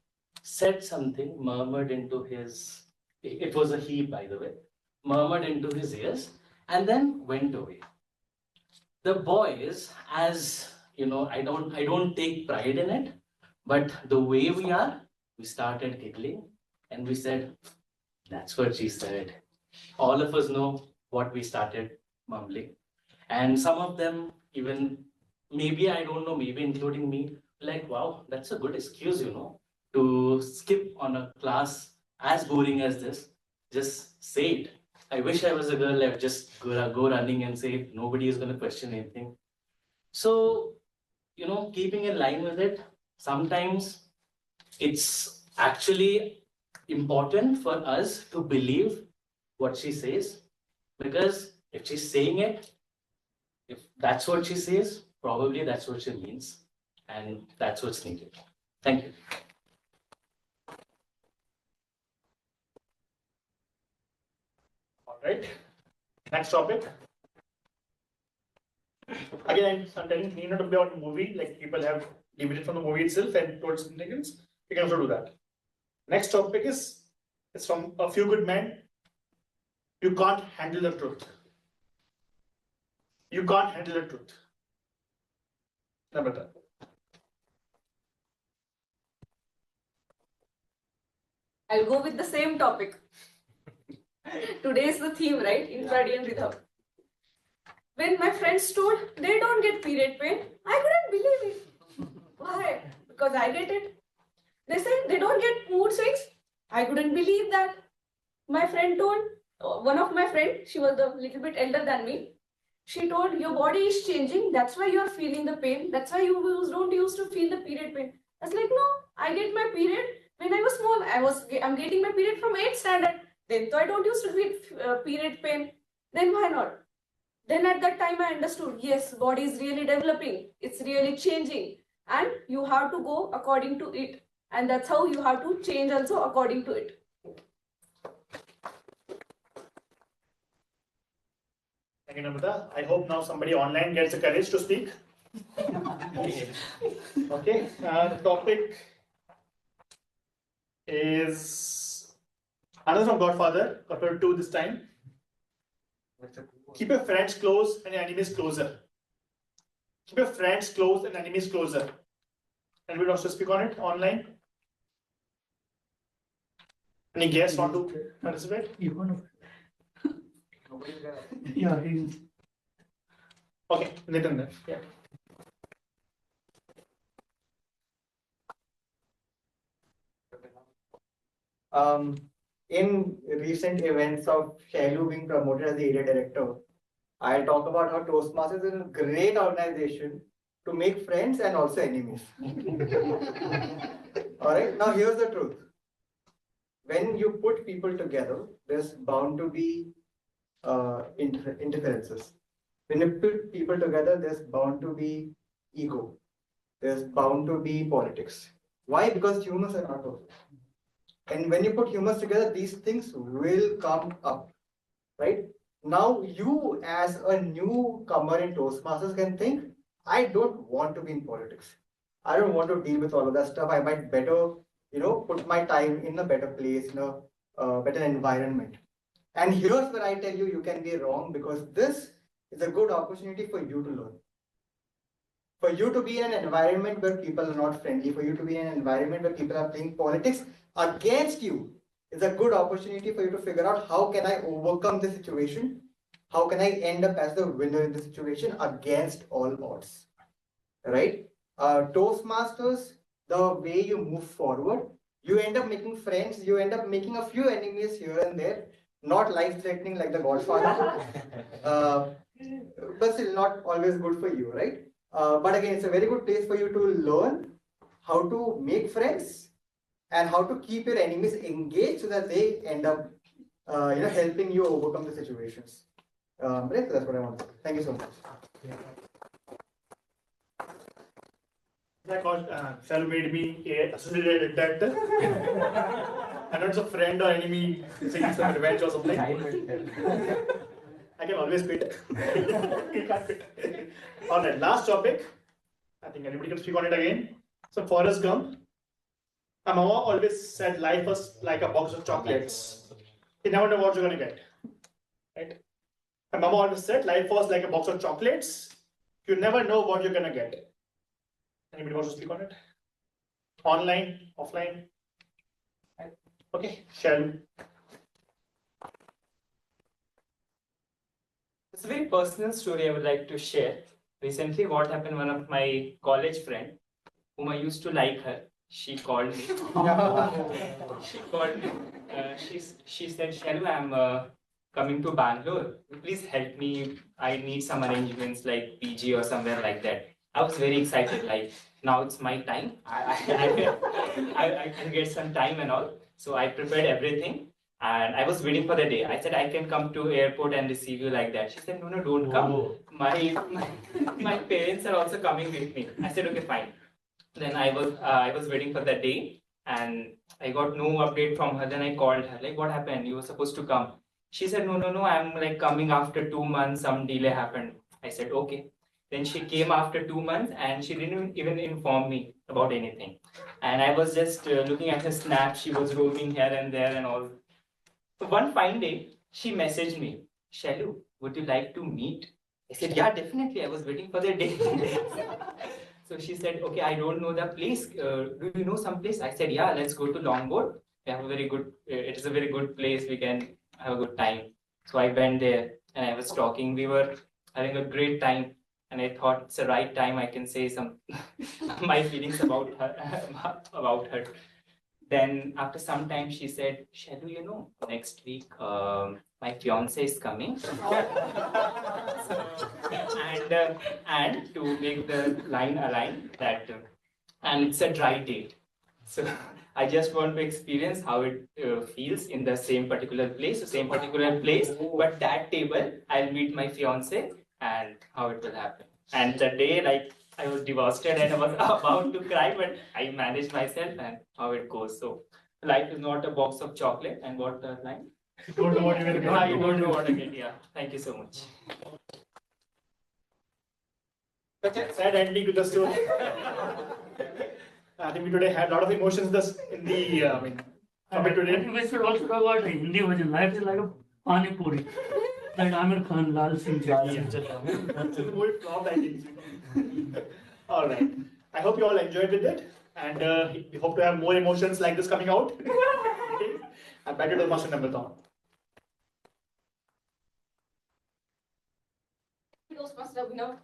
said something, murmured into his, it was a he, by the way, murmured into his ears, and then went away. The boys, as you know, I don't take pride in it, but the way we are, we started giggling and we said, that's what she said. All of us know what we started mumbling. And some of them, even maybe, I don't know, maybe including me, like, wow, that's a good excuse, to skip on a class as boring as this. Just say it. I wish I was a girl, I would just go running and say, nobody is going to question anything. So, keeping in line with it, sometimes it's actually important for us to believe what she says, because if she's saying it, if that's what she says, probably that's what she means, and that's what's needed. Thank you. All right. Next topic. Again, I'm telling you, need not to be about movie, like people have deviated from the movie itself and told something else. You can also do that. Next topic is it's from A Few Good Men. You can't handle the truth. You can't handle the truth. Namrata. I'll go with the same topic. Today is the theme, right? Infradian rhythm. When my friends told they don't get period pain, I couldn't believe it. Why? Because I get it. They said they don't get mood swings. I couldn't believe that. My friend told, one of my friends, she was a little bit elder than me. She told, your body is changing. That's why you are feeling the pain. That's why you don't used to feel the period pain. I was like, no, I get my period when I was small. I'm getting my period from 8th standard. Then so I don't used to get period pain. Then why not? Then at that time I understood, yes, body is really developing. It's really changing. And you have to go according to it. And that's how you have to change also according to it. Thank you, Namrata. I hope now somebody online gets the courage to speak. Okay, the topic is another from Godfather, Godfather 2 this time. Keep your friends close and your enemies closer. Keep your friends close and enemies closer. Anybody wants to speak on it online? Any guests want to participate? You want to? Yeah, he's. Okay, Nitin then. Yeah. In recent events of Shailu being promoted as the area director, I'll talk about how Toastmasters is a great organization to make friends and also enemies. All right, now here's the truth. When you put people together, there's bound to be interferences. When you put people together, there's bound to be ego. There's bound to be politics. Why? Because humans are not perfect. And when you put humans together, these things will come up, right? Now you as a newcomer in Toastmasters can think, I don't want to be in politics. I don't want to deal with all of that stuff. I might better, put my time in a better place, in a better environment. And here's where I tell you, you can be wrong, because this is a good opportunity for you to learn. For you to be in an environment where people are not friendly, for you to be in an environment where people are playing politics against you, is a good opportunity for you to figure out how can I overcome the situation? How can I end up as the winner in the situation against all odds? Right? Toastmasters, the way you move forward, you end up making friends, you end up making a few enemies here and there, not life-threatening like the Godfather, but still not always good for you, right? But again, it's a very good place for you to learn how to make friends and how to keep your enemies engaged so that they end up, helping you overcome the situations. Right? So that's what I want to say. Thank you so much. That Shailu made me a associated actor. I'm not a friend or enemy seeking some revenge or something. I can always quit. You can't quit. All right, last topic. I think anybody can speak on it again. So Forrest Gump. My mama always said life was like a box of chocolates. You never know what you're gonna get. Right? My mama always said life was like a box of chocolates. You never know what you're gonna get. Anybody wants to speak on it? Online, offline? Okay, shall It's a very personal story I would like to share. Recently, what happened, one of my college friend, whom I used to like her, she called me. She called me. She said, Shalu, I'm coming to Bangalore. Please help me. I need some arrangements like PG or somewhere like that. I was very excited. Like, now it's my time. I can get some time and all. So I prepared everything. And I was waiting for the day. I said, I can come to airport and receive you like that. She said, no, don't come. My parents are also coming with me. I said, okay, fine. Then I was waiting for the day and I got no update from her. Then I called her, like, what happened? You were supposed to come. She said, no, I'm like coming after 2 months. Some delay happened. I said, okay. Then she came after 2 months and she didn't even inform me about anything. And I was just looking at her snap. She was roaming here and there and all. So one fine day, she messaged me, Shalu, would you like to meet? I said, yeah, definitely. I was waiting for the day. So she said, okay, I don't know the place. Do you know some place? I said, yeah, let's go to Longboard. We have a very good, it is a very good place. We can have a good time. So I went there and I was talking. We were having a great time. And I thought it's the right time I can say some my feelings about her. Then after some time she said, Shalu, you know, next week my fiance is coming. And to make the line align that, and it's a dry date. So I just want to experience how it feels in the same particular place, but that table, I'll meet my fiance and how it will happen. And the day, like, I was devastated and I was about to cry, but I managed myself and how it goes. So life is not a box of chocolate. And what the line? You don't know what you're going to get. You don't know what to get. Yeah. Thank you so much. Sad ending to the story. I think we today had a lot of emotions in the topic today. I think we should also talk about the Hindi version. Life is like a pani puri. Like Amir Khan, Lal Singh Chadha. That's a movie flop, I think. All right. I hope you all enjoyed with it. And we hope to have more emotions like this coming out. Okay. And back to the Master Namrata. Toastmaster winner.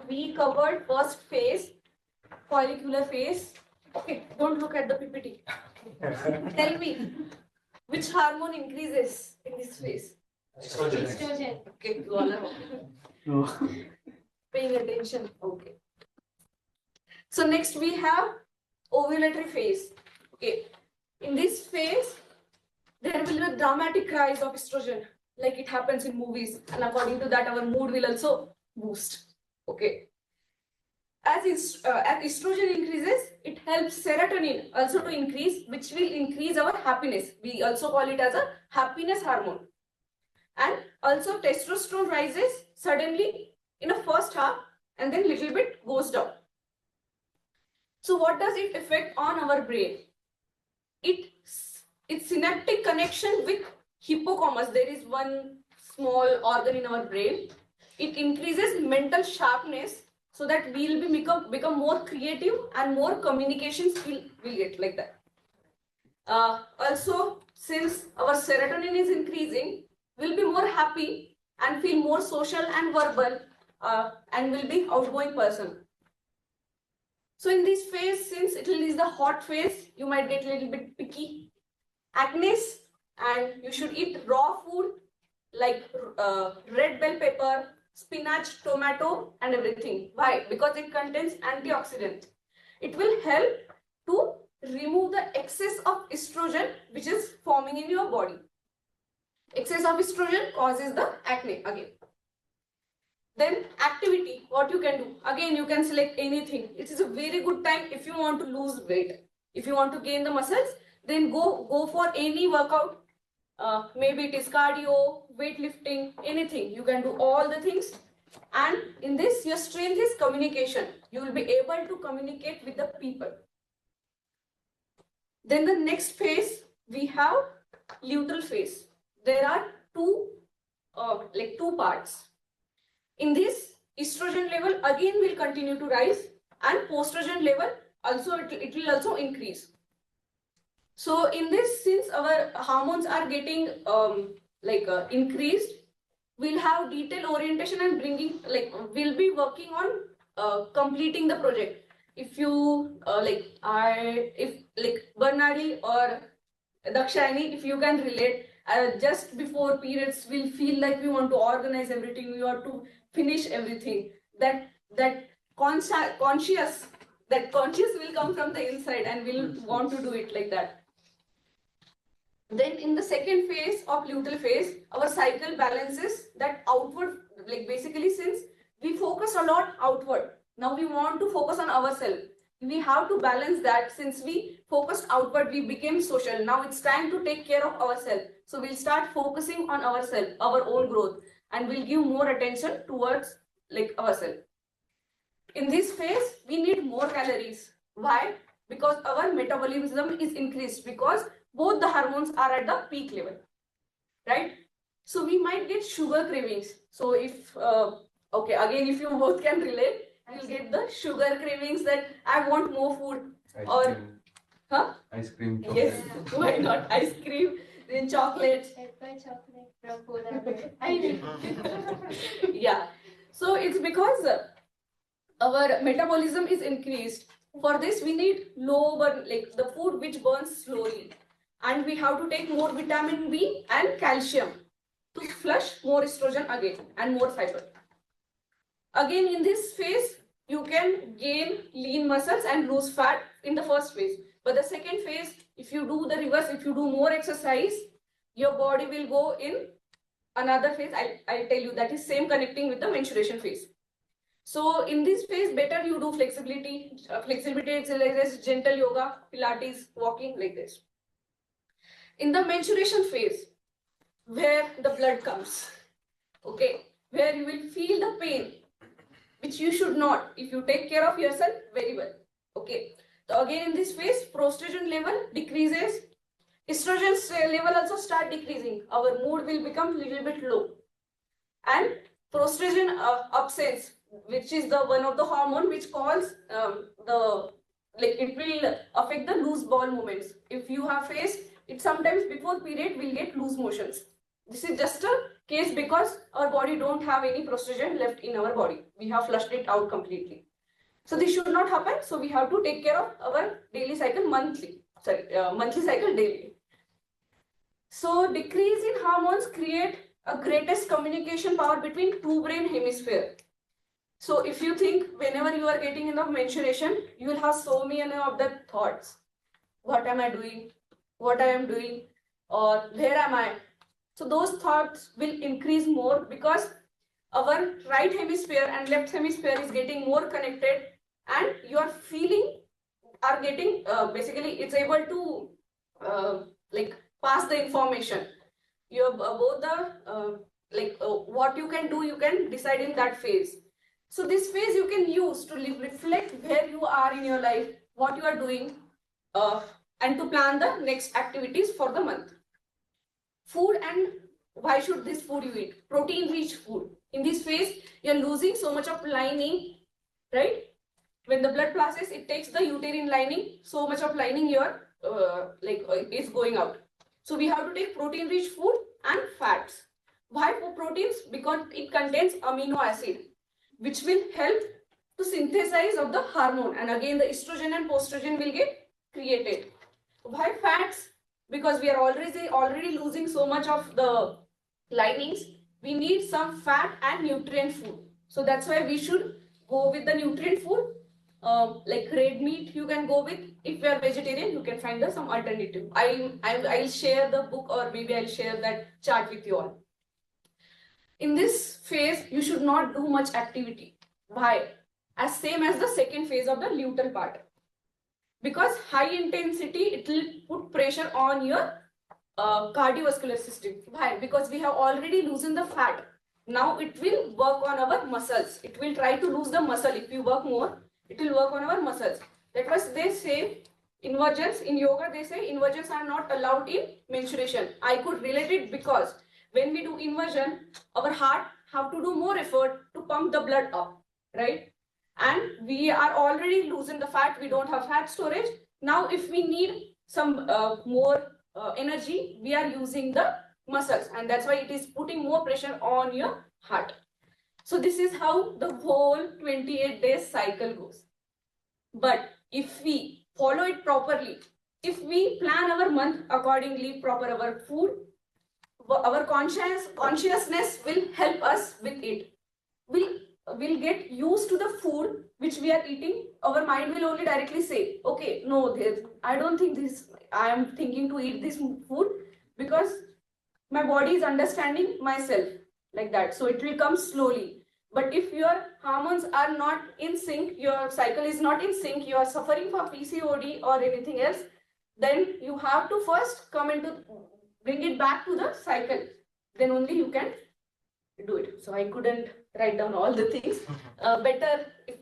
We covered first phase, follicular phase. Okay, don't look at the PPT. Tell me, which hormone increases in this phase? Estrogen. Okay, you all are paying attention. Okay. So next we have ovulatory phase. Okay. In this phase, there will be a dramatic rise of estrogen, like it happens in movies, and according to that, our mood will also boost. Okay. As estrogen increases, it helps serotonin also to increase, which will increase our happiness. We also call it as a happiness hormone. And also testosterone rises suddenly in the first half and then little bit goes down. So what does it affect on our brain? Its synaptic connection with hippocampus. There is one small organ in our brain. It increases mental sharpness so that we will become more creative and more communications will get like that. Also, since our serotonin is increasing, we'll be more happy and feel more social and verbal and will be outgoing person. So in this phase, since it is the hot phase, you might get a little bit picky, acne, and you should eat raw food like red bell pepper, spinach, tomato, and everything. Why? Because it contains antioxidant. It will help to remove the excess of estrogen which is forming in your body. Excess of estrogen causes the acne again. Then activity, what you can do. Again, you can select anything. It is a very good time if you want to lose weight. If you want to gain the muscles, then go for any workout. maybe it is cardio, weightlifting, anything. You can do all the things. And in this, your strength is communication. You will be able to communicate with the people. Then the next phase, we have luteal phase. There are two parts. In this, estrogen level again will continue to rise, and estrogen level also it will also increase. So in this, since our hormones are getting increased, we'll have detailed orientation and bringing we'll be working on completing the project. If you Bernardi or Dakshani, if you can relate, just before periods, we'll feel like we want to organize everything, we want to finish everything. That conscious will come from the inside, and we'll want to do it like that. Then in the second phase of luteal phase, our cycle balances that outward, basically since we focus a lot outward, now we want to focus on ourselves. We have to balance that. Since we focused outward, we became social. Now it's time to take care of ourselves. So we'll start focusing on ourselves, our own growth, and we'll give more attention towards ourselves. In this phase, we need more calories. Why? Because our metabolism is increased, because both the hormones are at the peak level, right? So we might get sugar cravings. So if, again, if you both can relate, you'll get the sugar cravings that I want more food. Ice cream. Chocolate. Yes, why not? Ice cream, then chocolate. Yeah. So it's because our metabolism is increased. For this, we need low burn, the food which burns slowly. And we have to take more vitamin B and calcium to flush more estrogen again and more fiber. Again, in this phase, you can gain lean muscles and lose fat in the first phase. But the second phase, if you do the reverse, if you do more exercise, your body will go in another phase. I'll tell you, that is same connecting with the menstruation phase. So in this phase, better you do flexibility exercises, gentle yoga, Pilates, walking like this. In the menstruation phase, where the blood comes, where you will feel the pain, which you should not, if you take care of yourself very well. So again, in this phase, estrogen level decreases, estrogen level also start decreasing. Our mood will become little bit low, and estrogen absence, which is the one of the hormone which causes it will affect the loose bowel movements. If you have faced it, sometimes before period we'll get loose motions. This is just a case because our body don't have any estrogen left in our body. We have flushed it out completely. So this should not happen. So we have to take care of our daily cycle monthly cycle daily. So decrease in hormones create a greatest communication power between two brain hemisphere. So if you think whenever you are getting in the menstruation, you will have so many of the thoughts. What am I doing? What I am doing? Or where am I? So those thoughts will increase more because our right hemisphere and left hemisphere is getting more connected, and your feeling are getting basically it's able to pass the information. You have both the what you can do, you can decide in that phase. So this phase you can use to reflect where you are in your life, what you are doing, and to plan the next activities for the month. Food, and why should this food you eat? Protein rich food. In this phase, you're losing so much of lining, right? When the blood passes, it takes the uterine lining, so much of lining your is going out. So we have to take protein rich food and fats. Why for proteins? Because it contains amino acid, which will help to synthesize of the hormone, and again the estrogen and estrogen will get created. Why fats? Because we are already losing so much of the linings. We need some fat and nutrient food. So that's why we should go with the nutrient food. Like red meat you can go with. If you are vegetarian, you can find some alternative. I'll share the book, or maybe I'll share that chart with you all. In this phase, you should not do much activity. Why? As same as the second phase of the luteal part. Because high intensity, it will put pressure on your cardiovascular system. Why? Because we have already loosened the fat. Now it will work on our muscles. It will try to lose the muscle. If you work more, it will work on our muscles. That was they say inversions in yoga. They say inversions are not allowed in menstruation. I could relate it because when we do inversion, our heart have to do more effort to pump the blood up, right? And we are already losing the fat. We don't have fat storage. Now, if we need some more energy, we are using the muscles, and that's why it is putting more pressure on your heart. So this is how the whole 28 days cycle goes. But if we follow it properly, if we plan our month accordingly, proper our food, our consciousness will help us with it. We'll get used to the food which we are eating. Our mind will only directly say, okay, no, I don't think this, I am thinking to eat this food because my body is understanding myself like that. So it will come slowly. But if your hormones are not in sync, your cycle is not in sync, you are suffering from PCOD or anything else, then you have to first bring it back to the cycle. Then only you can do it. So I couldn't write down all the things. Better if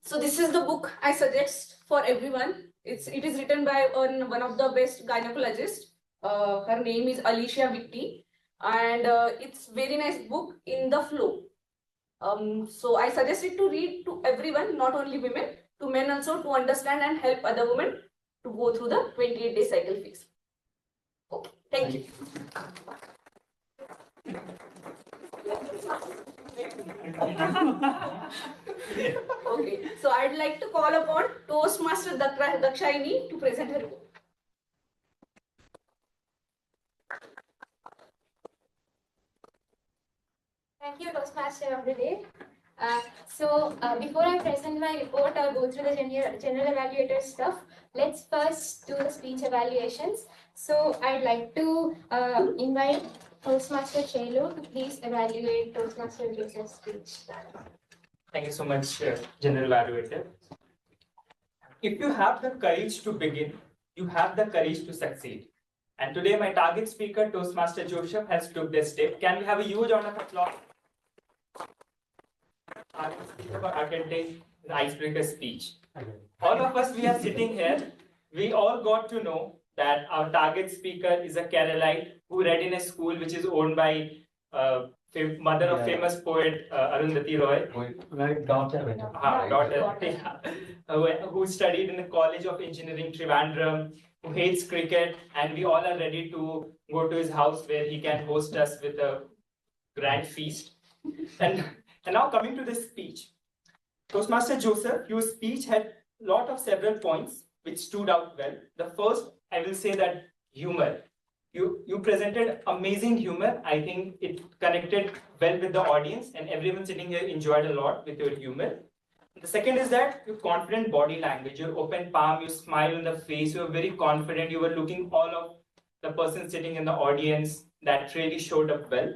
so this is the book I suggest for everyone. It is written by one of the best gynecologists. Her name is Alicia Vitti, and it's very nice book in the flow. So I suggest it to read to everyone, not only women, to men also, to understand and help other women to go through the 28-day cycle phase. Okay, thank you. Okay, so I'd like to call upon Toastmaster Dakshayani to present her report. Thank you, Toastmaster of the day. Before I present my report or go through the general evaluator stuff, let's first do the speech evaluations. So I'd like to invite Toastmaster Chelo to please evaluate Toastmaster Joseph's speech. Thank you so much, General Evaluator. If you have the courage to begin, you have the courage to succeed. And today my target speaker, Toastmaster Joseph, has took this step. Can we have a huge round of applause? Target speaker for attending the icebreaker speech. All of us, we are sitting here, we all got to know that our target speaker is a Keralite who read in a school which is owned by mother of famous poet Arundhati Roy. Who studied in the College of Engineering Trivandrum, who hates cricket, and we all are ready to go to his house where he can host us with a grand feast. And now coming to this speech. Toastmaster Joseph, your speech had several points which stood out well. The first, I will say that humor. You presented amazing humor. I think it connected well with the audience, and everyone sitting here enjoyed a lot with your humor. The second is that your confident body language, your open palm, your smile on the face, you were very confident. You were looking all of the person sitting in the audience. That really showed up well.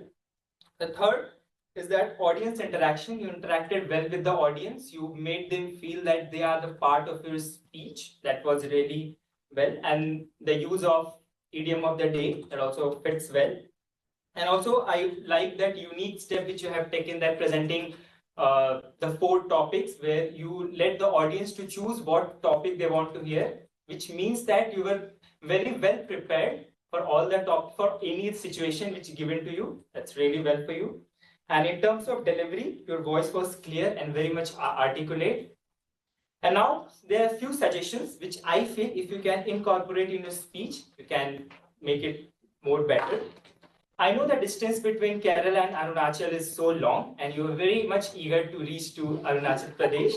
The third is that audience interaction. You interacted well with the audience. You made them feel that they are the part of your speech. That was really well. And the use of idiom of the day, that also fits well. And also I like that unique step which you have taken, that presenting the 4 topics, where you let the audience to choose what topic they want to hear, which means that you were very well prepared for all the for any situation which is given to you. That's really well for you. And in terms of delivery, your voice was clear and very much articulate. And now there are a few suggestions which I feel if you can incorporate in your speech, you can make it more better. I know the distance between Kerala and Arunachal is so long, and you are very much eager to reach to Arunachal Pradesh.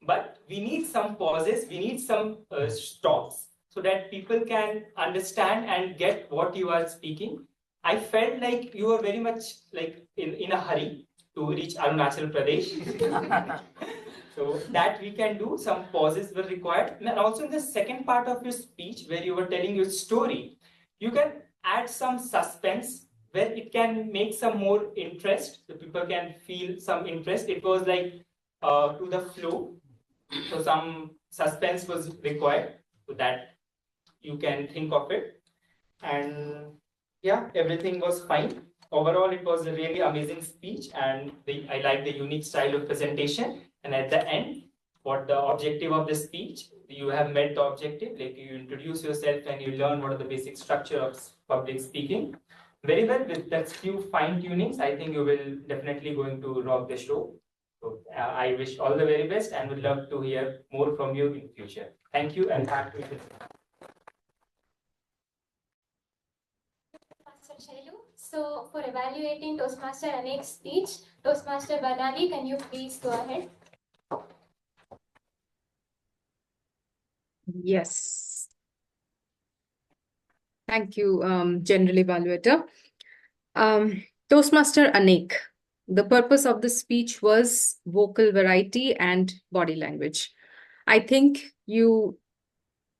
But we need some pauses, we need some stops, so that people can understand and get what you are speaking. I felt like you were very much like in a hurry to reach Arunachal Pradesh. So that we can do, some pauses were required. And also in the second part of your speech, where you were telling your story, you can add some suspense, where it can make some more interest. The people can feel some interest. It was like to the flow. So some suspense was required, so that you can think of it. And yeah, everything was fine. Overall, it was a really amazing speech, and I like the unique style of presentation. And at the end, what the objective of the speech, you have met the objective, like you introduce yourself and you learn what are the basic structure of public speaking. Very well, with that few fine tunings, I think you will definitely going to rock the show. So I wish all the very best and would love to hear more from you in future. Thank you and happy to. So for evaluating Toastmaster Anek's speech, Toastmaster Banali, can you please go ahead? Yes. Thank you, General Evaluator. Toastmaster Anek, the purpose of the speech was vocal variety and body language. I think you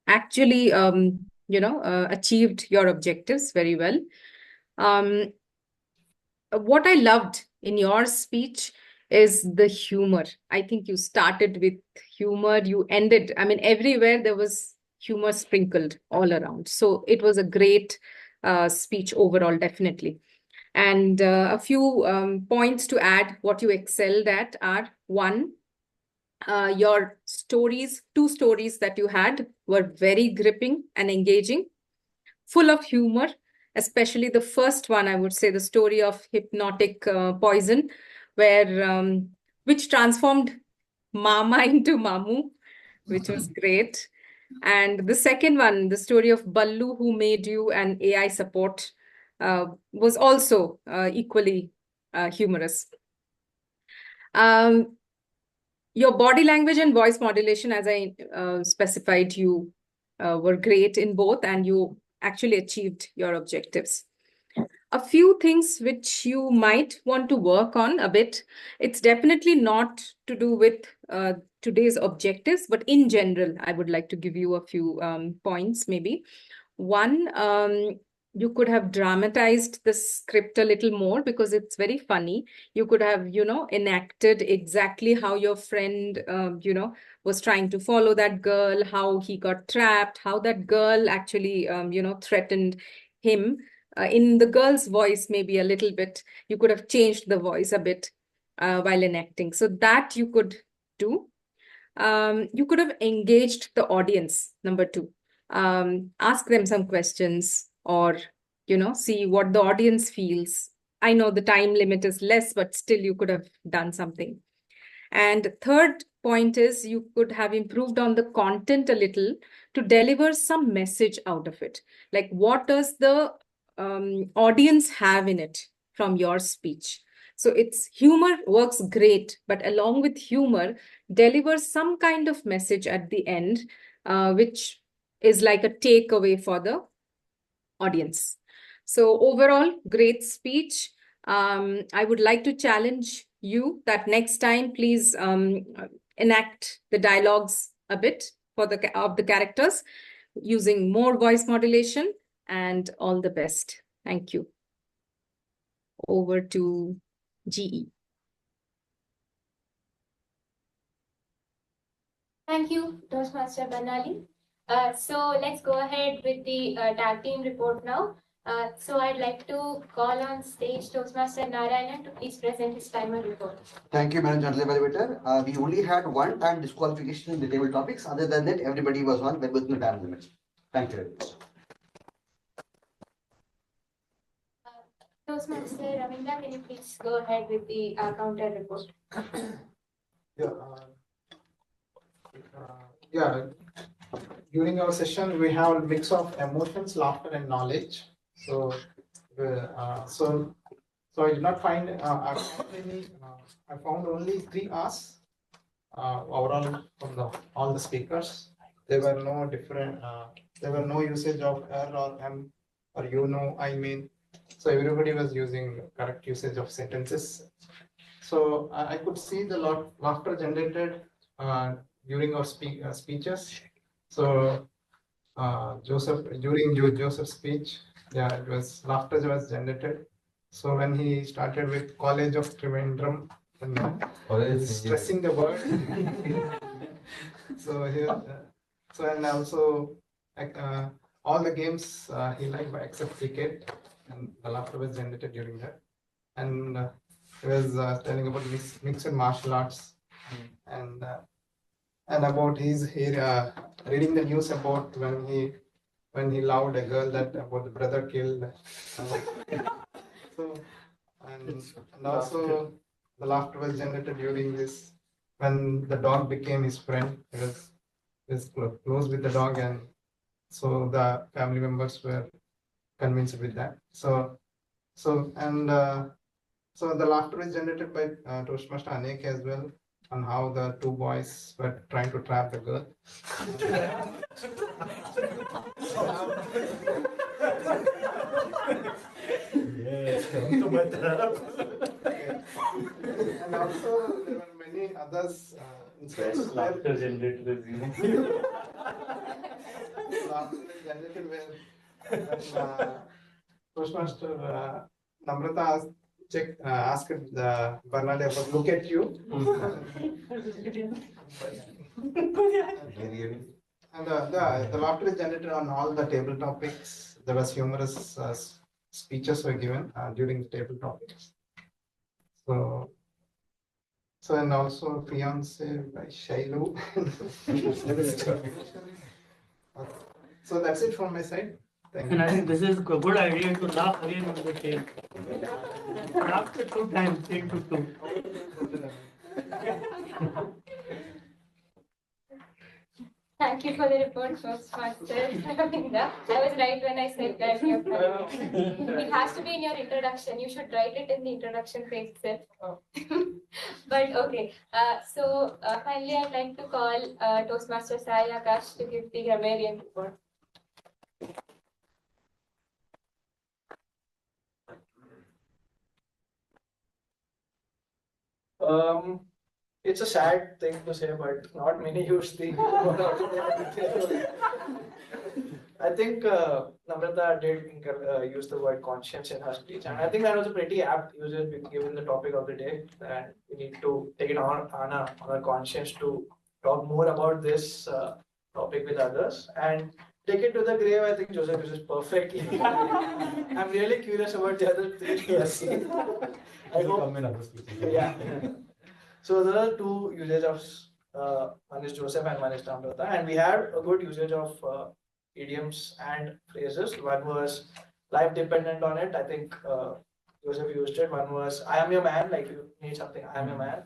actually, achieved your objectives very well. What I loved in your speech is the humor. I think you started with humor, you ended, I mean, everywhere there was humor sprinkled all around. So it was a great speech overall, definitely. And a few points to add what you excelled at are: one, your stories, two stories that you had were very gripping and engaging, full of humor, especially the first one, I would say, the story of hypnotic poison, where which transformed Mama into Mamu, which was great. And the second one, the story of Ballu, who made you an AI support, was also equally humorous. Your body language and voice modulation, as I specified, you were great in both, and you actually achieved your objectives. A few things which you might want to work on a bit. It's definitely not to do with today's objectives, but in general, I would like to give you a few points maybe. One, you could have dramatized the script a little more because it's very funny. You could have, enacted exactly how your friend, was trying to follow that girl, how he got trapped, how that girl actually, threatened him. In the girl's voice, maybe a little bit. You could have changed the voice a bit while enacting. So that you could do. You could have engaged the audience, number two. Ask them some questions, or see what the audience feels. I know the time limit is less, but still you could have done something. And third point is you could have improved on the content a little to deliver some message out of it. Like, what does the audience have in it from your speech? So it's humor works great, but along with humor, deliver some kind of message at the end, which is like a takeaway for the audience. So overall, great speech. I would like to challenge you that next time, please enact the dialogues a bit for the characters using more voice modulation, and all the best. Thank you. Over to GE. Thank you, Toastmaster Banali. So let's go ahead with the tag team report now. So I'd like to call on stage Toastmaster Narayanan to please present his timer report. Thank you, Madam General Evaluator. We only had one time disqualification in the table topics. Other than that, everybody was on within the time limit. Thank you very much. Toastmaster Ravindra, can you please go ahead with the counter report? During our session, we have a mix of emotions, laughter, and knowledge. So I did not find I found only 3 R's overall from all the speakers. There were no different. There were no usage of R or M or I mean. So everybody was using correct usage of sentences. So I could see the laughter generated during our speeches. So during Joseph's speech, it was laughter was generated. So when he started with College of Trivandrum, stressing the word. So here, and also all the games he liked except cricket, and the laughter was generated during that. And he was telling about mixed martial arts, and about his reading the news about when he loved a girl that about the brother killed. So and also the laughter was generated during this when the dog became his friend. He was close with the dog, and so the family members were convinced with that. So the laughter is generated by Toastmaster Anek as well, on how the two boys were trying to trap the girl. Yes, come to my trap. And also there were many others instances where Laughter generated is, you know. laughter is generated when Toastmaster Namrata asked Barnali about look at you. And the laughter is generated on all the table topics. There was humorous speeches were given during the table topics. So and also fiance by Shailu. So that's it from my side. Thank And I you. think this is a good idea to laugh again on the tail. After 2 times, 3 to 2. Thank you for the report, Toastmaster. I was right when I said that. It has to be in your introduction. You should write it in the introduction page itself. But okay. So finally, I'd like to call Toastmaster Sai Akash to give the grammarian report. It's a sad thing to say, but not many use the. I think Namrata did use the word conscience in her speech, and I think that was a pretty apt usage given the topic of the day. And we need to take it on our conscience to talk more about this topic with others and take it to the grave. I think Joseph uses perfectly. I'm really curious about the other three he has seen. I hope. Yeah. So there are two usages of one is Joseph and one is Namrata, and we had a good usage of idioms and phrases. One was life dependent on it. I think Joseph used it. One was I am your man, like you need something, I am your man.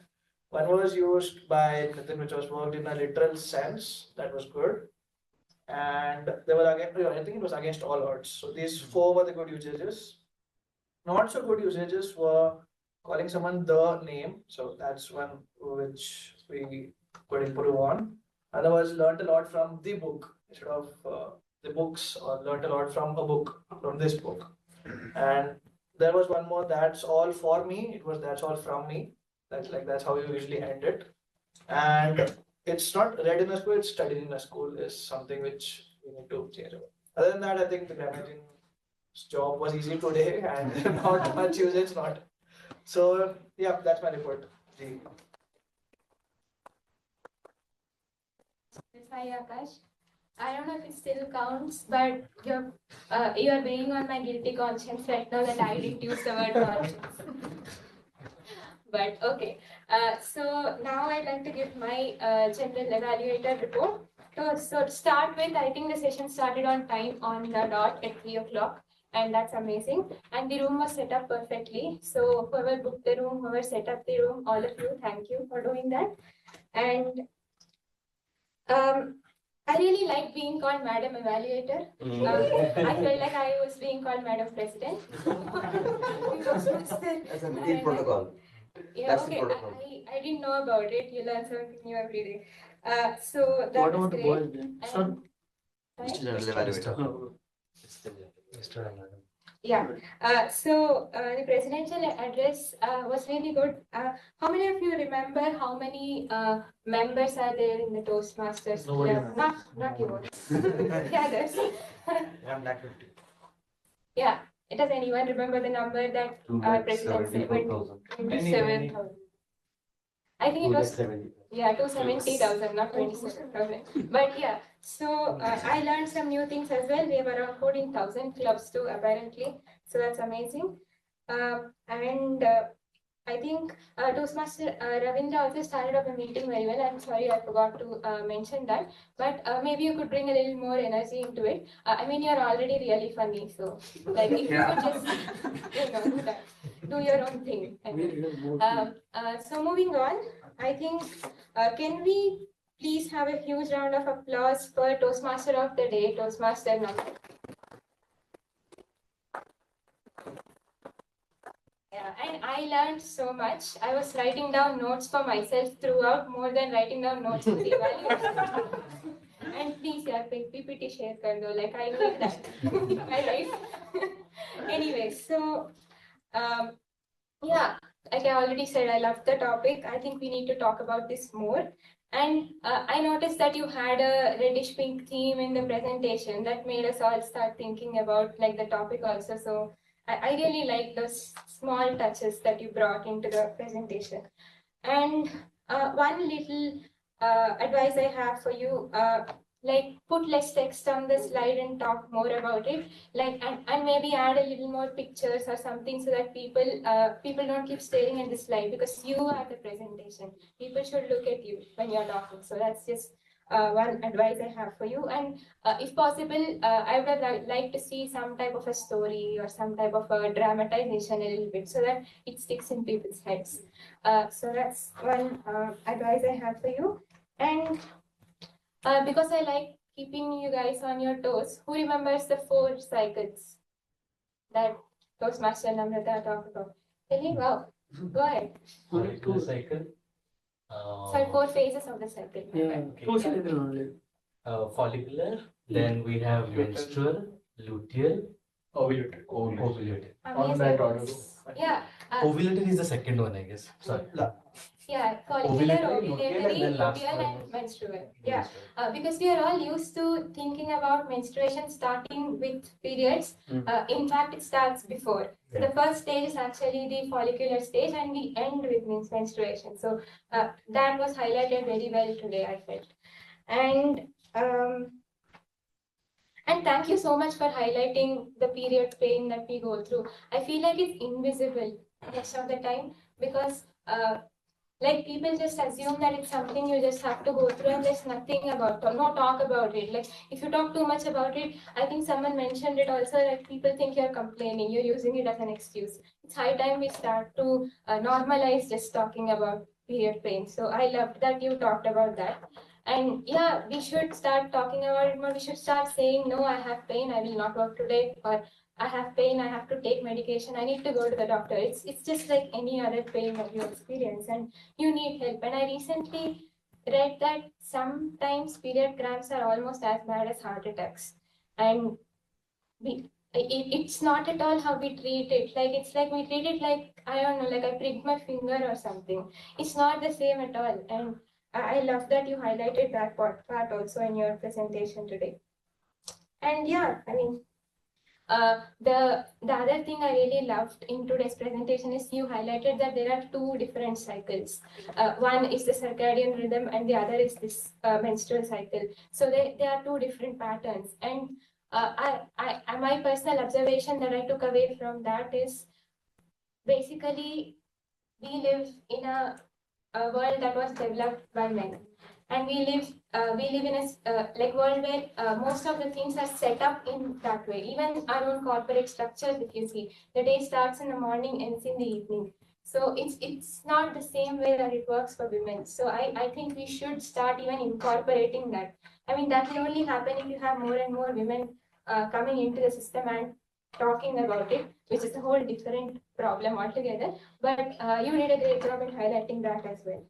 One was used by Rythym, which was worked in a literal sense. That was good. And there were again, I think it was against all odds. So these four were the good usages. Not so good usages were calling someone the name. So that's one which we could improve on. Otherwise, learned a lot from the book instead of the books, or learned a lot from a book, from this book. And there was one more, that's all for me. It was that's all from me. That's how you usually end it. And it's not read in a school, it's studied in a school is something which we need to change about. Other than that, I think the grammarian's job was easy today and not much usage, not. So yeah, that's my report. Hi Akash. I don't know if it still counts, but you're weighing on my guilty conscience right now that I didn't use the word conscience. But okay. So now I'd like to give my general evaluator report. So to start with, I think the session started on time on the dot at 3 o'clock. And that's amazing. And the room was set up perfectly. So whoever booked the room, whoever set up the room, all of you, thank you for doing that. And I really like being called Madam Evaluator. I felt like I was being called Madam President. As an Indian protocol. Yeah, That's okay. the protocol. I didn't know about it. You learn something new every day. So that What was about the great. boys then? And- Mr. Yeah. So the presidential address was really good. How many of you remember how many members are there in the Toastmasters? Nobody Yeah, not you. Yeah, there's. I'm back 50. Yeah. Does anyone remember the number that our president said? 74,000. 27,000. I think it was 270. yeah 270,000, not 27,000. But yeah, so I learned some new things as well. We have around 14,000 clubs too, apparently. So that's amazing. And I think Toastmaster Ravindra also started off the meeting very well. I'm sorry I forgot to mention that, but maybe you could bring a little more energy into it. I mean, you're already really funny, so like if you could just do your own thing. I mean. So moving on, I think can we please have a huge round of applause for Toastmaster of the Day, Toastmaster Namrata. Yeah, and I learned so much. I was writing down notes for myself throughout more than writing down notes for the evaluation. And please, yeah, PPT share kar do, like I need that in my life. Anyway, so yeah, like I already said, I love the topic. I think we need to talk about this more. And I noticed that you had a reddish pink theme in the presentation that made us all start thinking about like the topic also. So I really like those small touches that you brought into the presentation. And one little advice I have for you, like put less text on the slide and talk more about it, like and maybe add a little more pictures or something so that people don't keep staring at the slide, because you are the presentation. People should look at you when you're talking. So that's just one advice I have for you. And if possible, I would have liked to see some type of a story or some type of a dramatization a little bit so that it sticks in people's heads. So that's one advice I have for you. And because I like keeping you guys on your toes, who remembers the 4 cycles that Toastmaster Namrata talked about? Really? Wow. Go ahead. Follicular cycle. Sorry, 4 phases of the cycle. Yeah, Okay. Follicular. Then we have menstrual, luteal, ovulating. Yeah. Ovulating is the second one, I guess. Sorry. Yeah, follicular, Ovulatory, ovulatory, and then last luteal, one and menstrual. Yeah, because we are all used to thinking about menstruation starting with periods. In fact, it starts before. So the first stage is actually the follicular stage, and we end with menstruation. So that was highlighted very well today, I felt. And thank you so much for highlighting the period pain that we go through. I feel like it's invisible most of the time, because like people just assume that it's something you just have to go through and there's nothing about or no talk about it. Like if you talk too much about it, I think someone mentioned it also, like people think you're complaining, you're using it as an excuse. It's high time we start to normalize just talking about period pain. So I loved that you talked about that. And yeah, we should start talking about it more. We should start saying, no, I have pain, I will not work today, or I have pain, I have to take medication, I need to go to the doctor. It's just like any other pain that you experience and you need help. And I recently read that sometimes period cramps are almost as bad as heart attacks. And it's not at all how we treat it. Like it's like we treat it like, I don't know, like I pricked my finger or something. It's not the same at all. And I love that you highlighted that part also in your presentation today. And yeah, I mean, the other thing I really loved in today's presentation is you highlighted that there are 2 different cycles. One is the circadian rhythm and the other is this menstrual cycle. So they are 2 different patterns. And my personal observation that I took away from that is basically we live in a world that was developed by men. And we live in a like world where most of the things are set up in that way. Even our own corporate structures, if you see, the day starts in the morning, ends in the evening. So it's not the same way that it works for women. So I think we should start even incorporating that. I mean, that will only happen if you have more and more women coming into the system and talking about it, which is a whole different problem altogether. But you did a great job in highlighting that as well.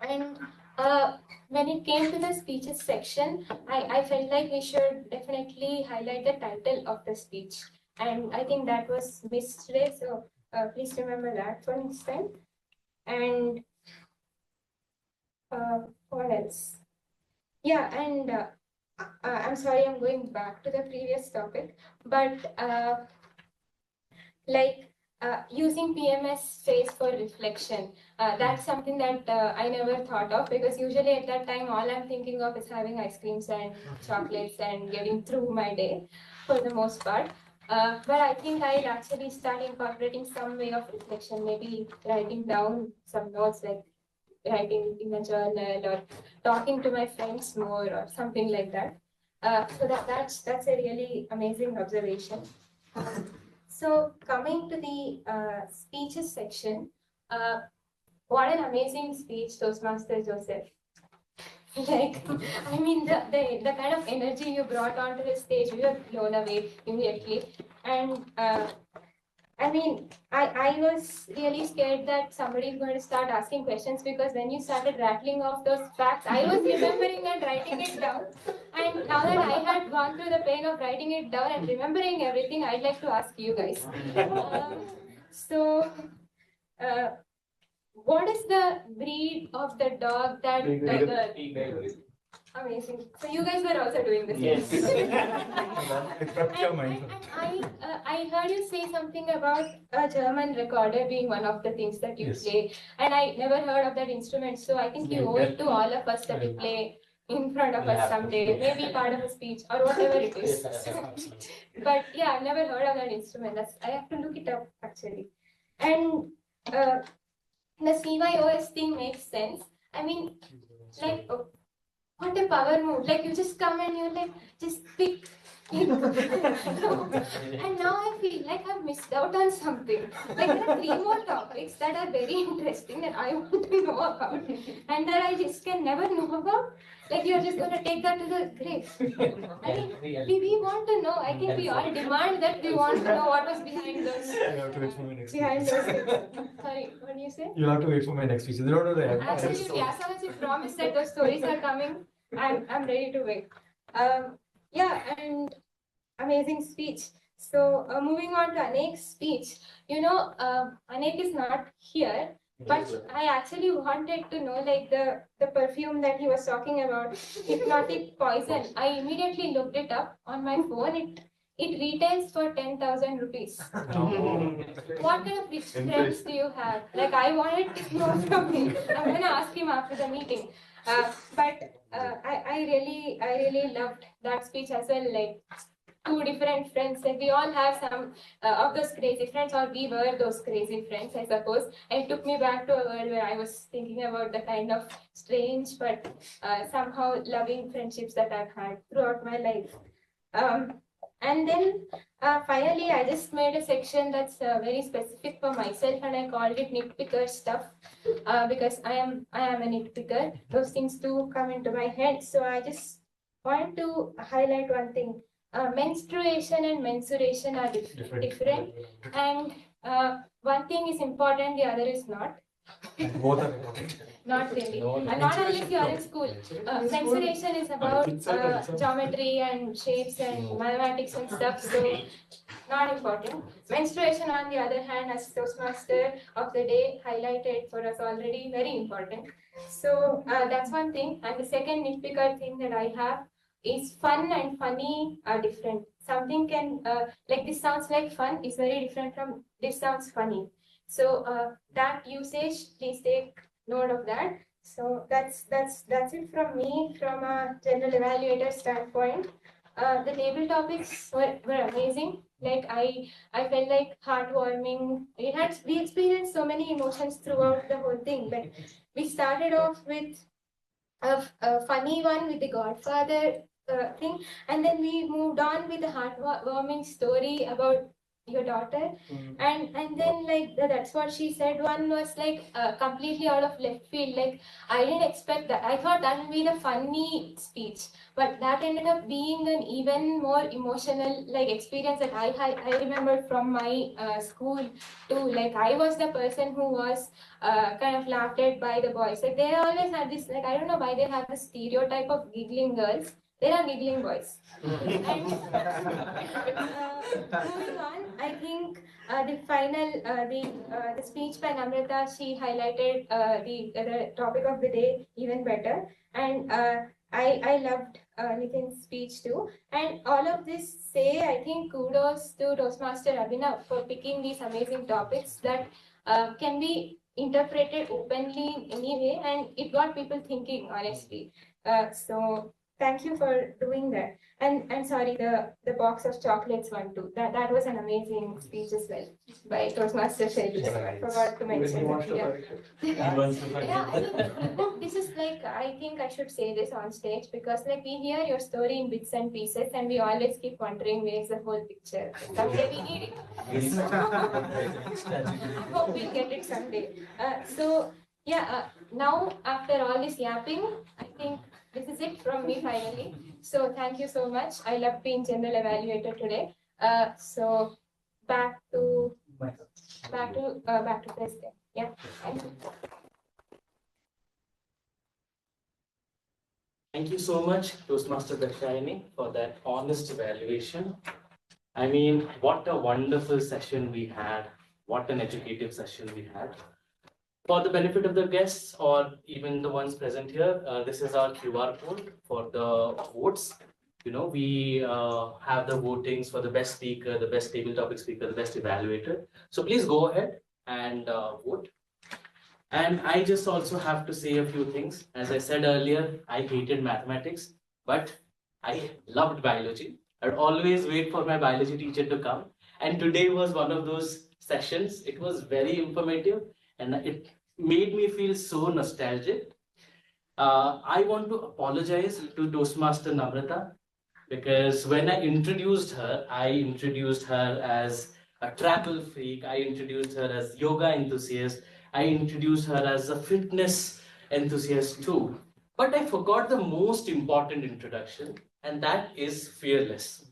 And when it came to the speeches section, I felt like we should definitely highlight the title of the speech. And I think that was missed today. So please remember that for next time. And what else? Yeah, and I'm sorry, I'm going back to the previous topic, but like using PMS phase for reflection. That's something that I never thought of, because usually at that time all I'm thinking of is having ice creams and chocolates and getting through my day for the most part. But I think I'll actually start incorporating some way of reflection, maybe writing down some notes, like writing in a journal or talking to my friends more or something like that. So that's a really amazing observation. So coming to the speeches section, what an amazing speech, Toastmaster Joseph. Like, I mean, the kind of energy you brought onto the stage, we were blown away immediately. And I mean, I was really scared that somebody is going to start asking questions, because when you started rattling off those facts, I was remembering and writing it down. And now that I had gone through the pain of writing it down and remembering everything, I'd like to ask you guys. What is the breed of the dog that amazing. So you guys were also doing this. Yes. I heard you say something about a German recorder being one of the things that you play, and I never heard of that instrument. So I think you owe it to all of us that you play in front of us someday, maybe part of a speech or whatever it is. But yeah, I've never heard of that instrument. I have to look it up actually. And the CYOS thing makes sense. I mean, like, what a power move. Like, you just come and you're like, just pick. And now I feel like I've missed out on something. Like, there are 3 more topics that are very interesting that I want to know about and that I just can never know about. Like, you're just going to take that to the grave. I mean, we want to know. I think we all demand that we want to know what was behind those. You have to wait for my next speech. Behind those things. Sorry, what do you say? You'll have to wait for my next speech. No. Absolutely. As long as you promise that those stories are coming, I'm ready to wait. Yeah, and amazing speech. So moving on to Anek's speech, you know, Anek is not here, but I actually wanted to know, like, the perfume that he was talking about, hypnotic poison. I immediately looked it up on my phone. It retails for 10,000 rupees. What kind of rich friends do you have? Like, I wanted to know from him. I'm gonna ask him after the meeting. But I really loved that speech as well. Like, 2 different friends. Like, we all have some of those crazy friends, or we were those crazy friends, I suppose. And it took me back to a world where I was thinking about the kind of strange but somehow loving friendships that I've had throughout my life. And then finally, I just made a section that's very specific for myself, and I called it nitpicker stuff, because I am a nitpicker. Those things do come into my head. So I just want to highlight one thing. Menstruation and mensuration are different, and one thing is important, the other is not. Both are important. Not really. Not unless you are in school. Mensuration is about geometry and shapes and mathematics and stuff, so not important. Menstruation, on the other hand, as Toastmaster of the day highlighted for us already, very important. So that's one thing. And the second nitpicker thing that I have is fun and funny are different. Something can, like, this sounds like fun is very different from this sounds funny. So that usage, please take note of that. So that's it from me from a general evaluator standpoint. The table topics were amazing. Like, I felt like heartwarming. We experienced so many emotions throughout the whole thing. But we started off with a funny one with the Godfather thing, and then we moved on with a heartwarming story about your daughter, and then, like, that's what she said. One was like completely out of left field. Like, I didn't expect that. I thought that would be the funny speech, but that ended up being an even more emotional, like, experience that I remembered from my school too. Like, I was the person who was kind of laughed at by the boys. Like, they always had this, like, I don't know why they have this stereotype of giggling girls. There are giggling boys. And, moving on, I think the final, the speech by Namrata, she highlighted the topic of the day even better. And I loved Nitin's speech too. And all of this say, I think kudos to Toastmaster Abhinav for picking these amazing topics that can be interpreted openly in any way, and it got people thinking, honestly. So thank you for doing that. And sorry, the box of chocolates one too. That was an amazing speech as well by Toastmaster Shelly. I forgot to mention that. Yeah, I mean, no, this is like, I think I should say this on stage because like we hear your story in bits and pieces and we always keep wondering where's the whole picture. Someday we need it. I hope we'll get it someday. So yeah, now after all this yapping, I think this is it from me finally. So thank you so much. I love being general evaluator today. So back to president. Yeah. Thank you. Thank you so much, Toastmaster Dakshayani, for that honest evaluation. I mean, what a wonderful session we had. What an educative session we had. For the benefit of the guests or even the ones present here, this is our QR code for the votes. You know, we have the votings for the best speaker, the best table topic speaker, the best evaluator. So please go ahead and vote. And I just also have to say a few things. As I said earlier, I hated mathematics, but I loved biology. I'd always wait for my biology teacher to come. And today was one of those sessions. It was very informative and it made me feel so nostalgic. I want to apologize to Toastmaster Namrata because when I introduced her as a travel freak. I introduced her as yoga enthusiast. I introduced her as a fitness enthusiast too. But I forgot the most important introduction, and that is fearless.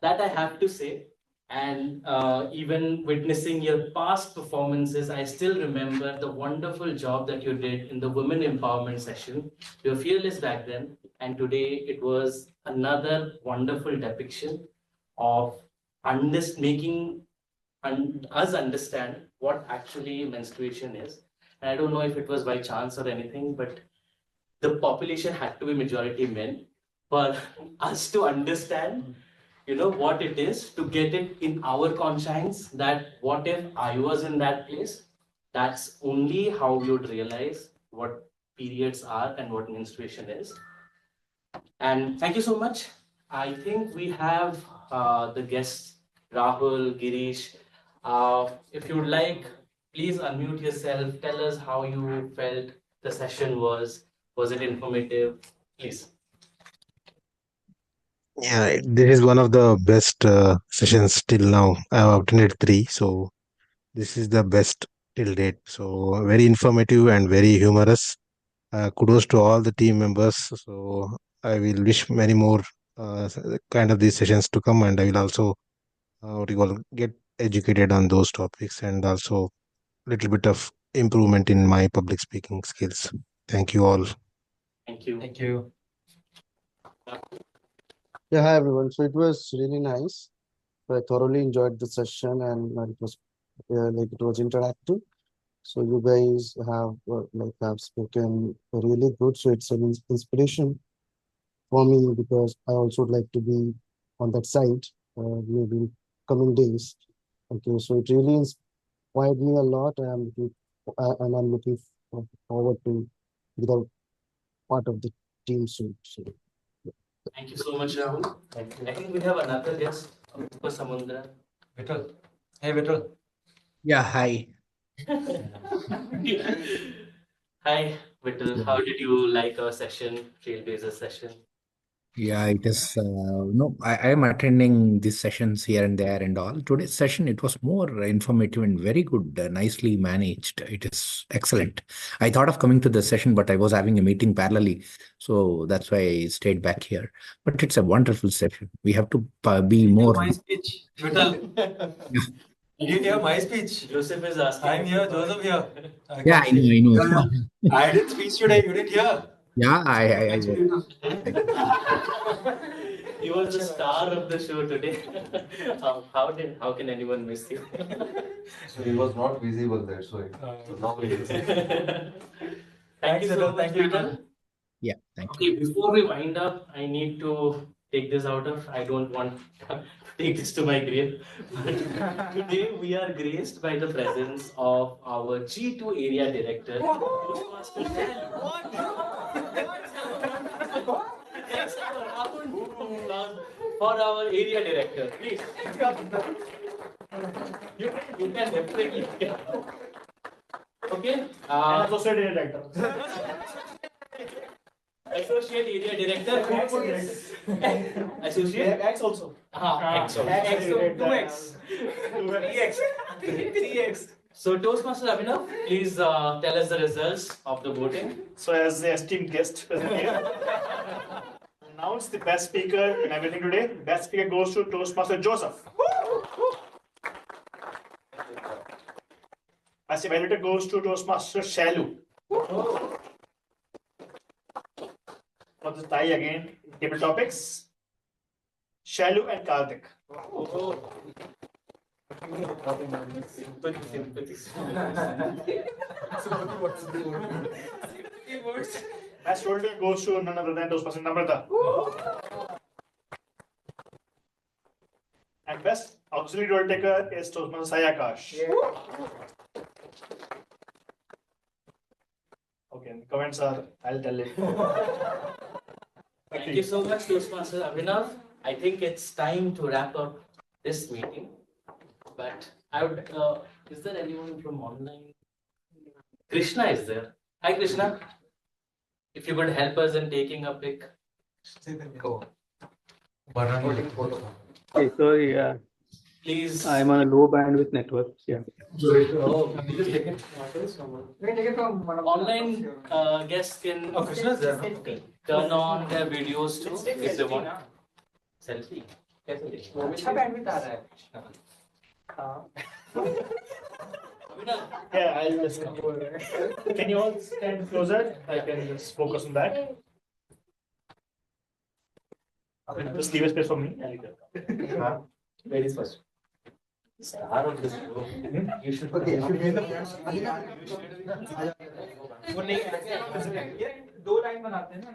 That I have to say. And even witnessing your past performances, I still remember the wonderful job that you did in the women empowerment session. You were fearless back then, and today it was another wonderful depiction of making us understand what actually menstruation is. And I don't know if it was by chance or anything, but the population had to be majority men for us to understand what it is, to get it in our conscience that what if I was in that place. That's only how we would realize what periods are and what menstruation is. And thank you so much. I think we have the guests, Rahul, Girish. If you would like, please unmute yourself, tell us how you felt the session was it informative, please. Yeah, this is one of the best sessions till now. I have attended 3, so this is the best till date. So very informative and very humorous. Kudos to all the team members. So I will wish many more kind of these sessions to come, and I will also get educated on those topics and also little bit of improvement in my public speaking skills. Thank you all. Thank you. Thank you. Yeah, hi everyone. So it was really nice. I thoroughly enjoyed the session, and it was interactive. So you guys have spoken really good. So it's an inspiration for me because I also would like to be on that side, maybe in coming days. Okay, so it really inspired me a lot, and I'm looking forward to be the part of the team soon. So Thank you so much, Rahul. Thank you. I think we have another guest, Samundra. Vital. Hey, Vital. Yeah, hi. Hi, Vittal. How did you like our session, Trailblazers session? Yeah, it is. No, I am attending these sessions here and there and all. Today's session, it was more informative and very good, nicely managed. It is excellent. I thought of coming to the session, but I was having a meeting parallelly. So that's why I stayed back here. But it's a wonderful session. We have to be more. My speech, Vital. You didn't hear my speech. Joseph is asking. I'm here, Joseph here. Yeah, I know. I did speech today, you didn't hear. Yeah, I He was the star of the show today. How can anyone miss you? So he was not visible, that's why. So now he is. Thank you so much, Thank you. Vittal. Yeah. Thank Okay, before we wind up, I need to take this out of, I don't want to take this to my grave. But today we are graced by the presence of our G2 area director, Toastmaster for our area director, please. You can definitely. Okay. Associate director. Associate area director. Associate. X also. X also. X, 2x. 3x. 3x. So Toastmaster Abhinav, please tell us the results of the voting. So as the esteemed guest present here, announce the best speaker and everything today. Best speaker goes to Toastmaster Joseph. Best evaluator goes to Toastmaster Shalu. For the tie again, table topics. Shalu and Karthik. Best role taker goes to none other than Toastmaster Namrata. And best auxiliary role taker is Toastmaster Sayakash. Okay, the comments are, I'll tell it. Thank you so much, Toastmaster Abhinav. I think it's time to wrap up this meeting. But I would, is there anyone from online? Krishna is there. Hi, Krishna. If you could help us in taking a pic. Go. Okay, sorry, please. I'm on a low bandwidth network. Yeah. Oh, take it from online guests can turn on their videos too if they want. Selfie. अच्छा bandwidth आ रहा है. Yeah, I'll just come over. Can you all stand closer? I can just focus on that. Just leave a space for me. Ladies first. Star of this group. You should. Okay, if you be in the front. दो line बनाते हैं ना.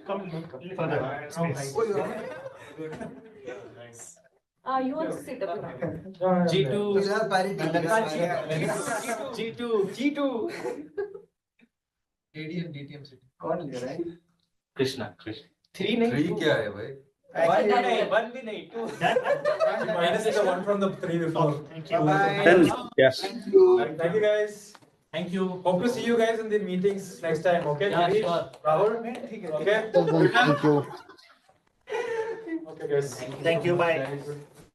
Come further. You want to sit up now. G2. We'll have parity. G2. ADM, DTM city. कौन ले रहा है? Krishna. 3 नहीं. 3 क्या है भाई? One भी नहीं. 2. Minus the one from the 3 before. Thank you. Then, yeah. Thank you. Thank you guys. Thank you. Hope to see you guys in the meetings next time. Okay. Yeah, Girish, sure. Rahul. Okay. Thank you. Okay, guys. Thank you. Bye.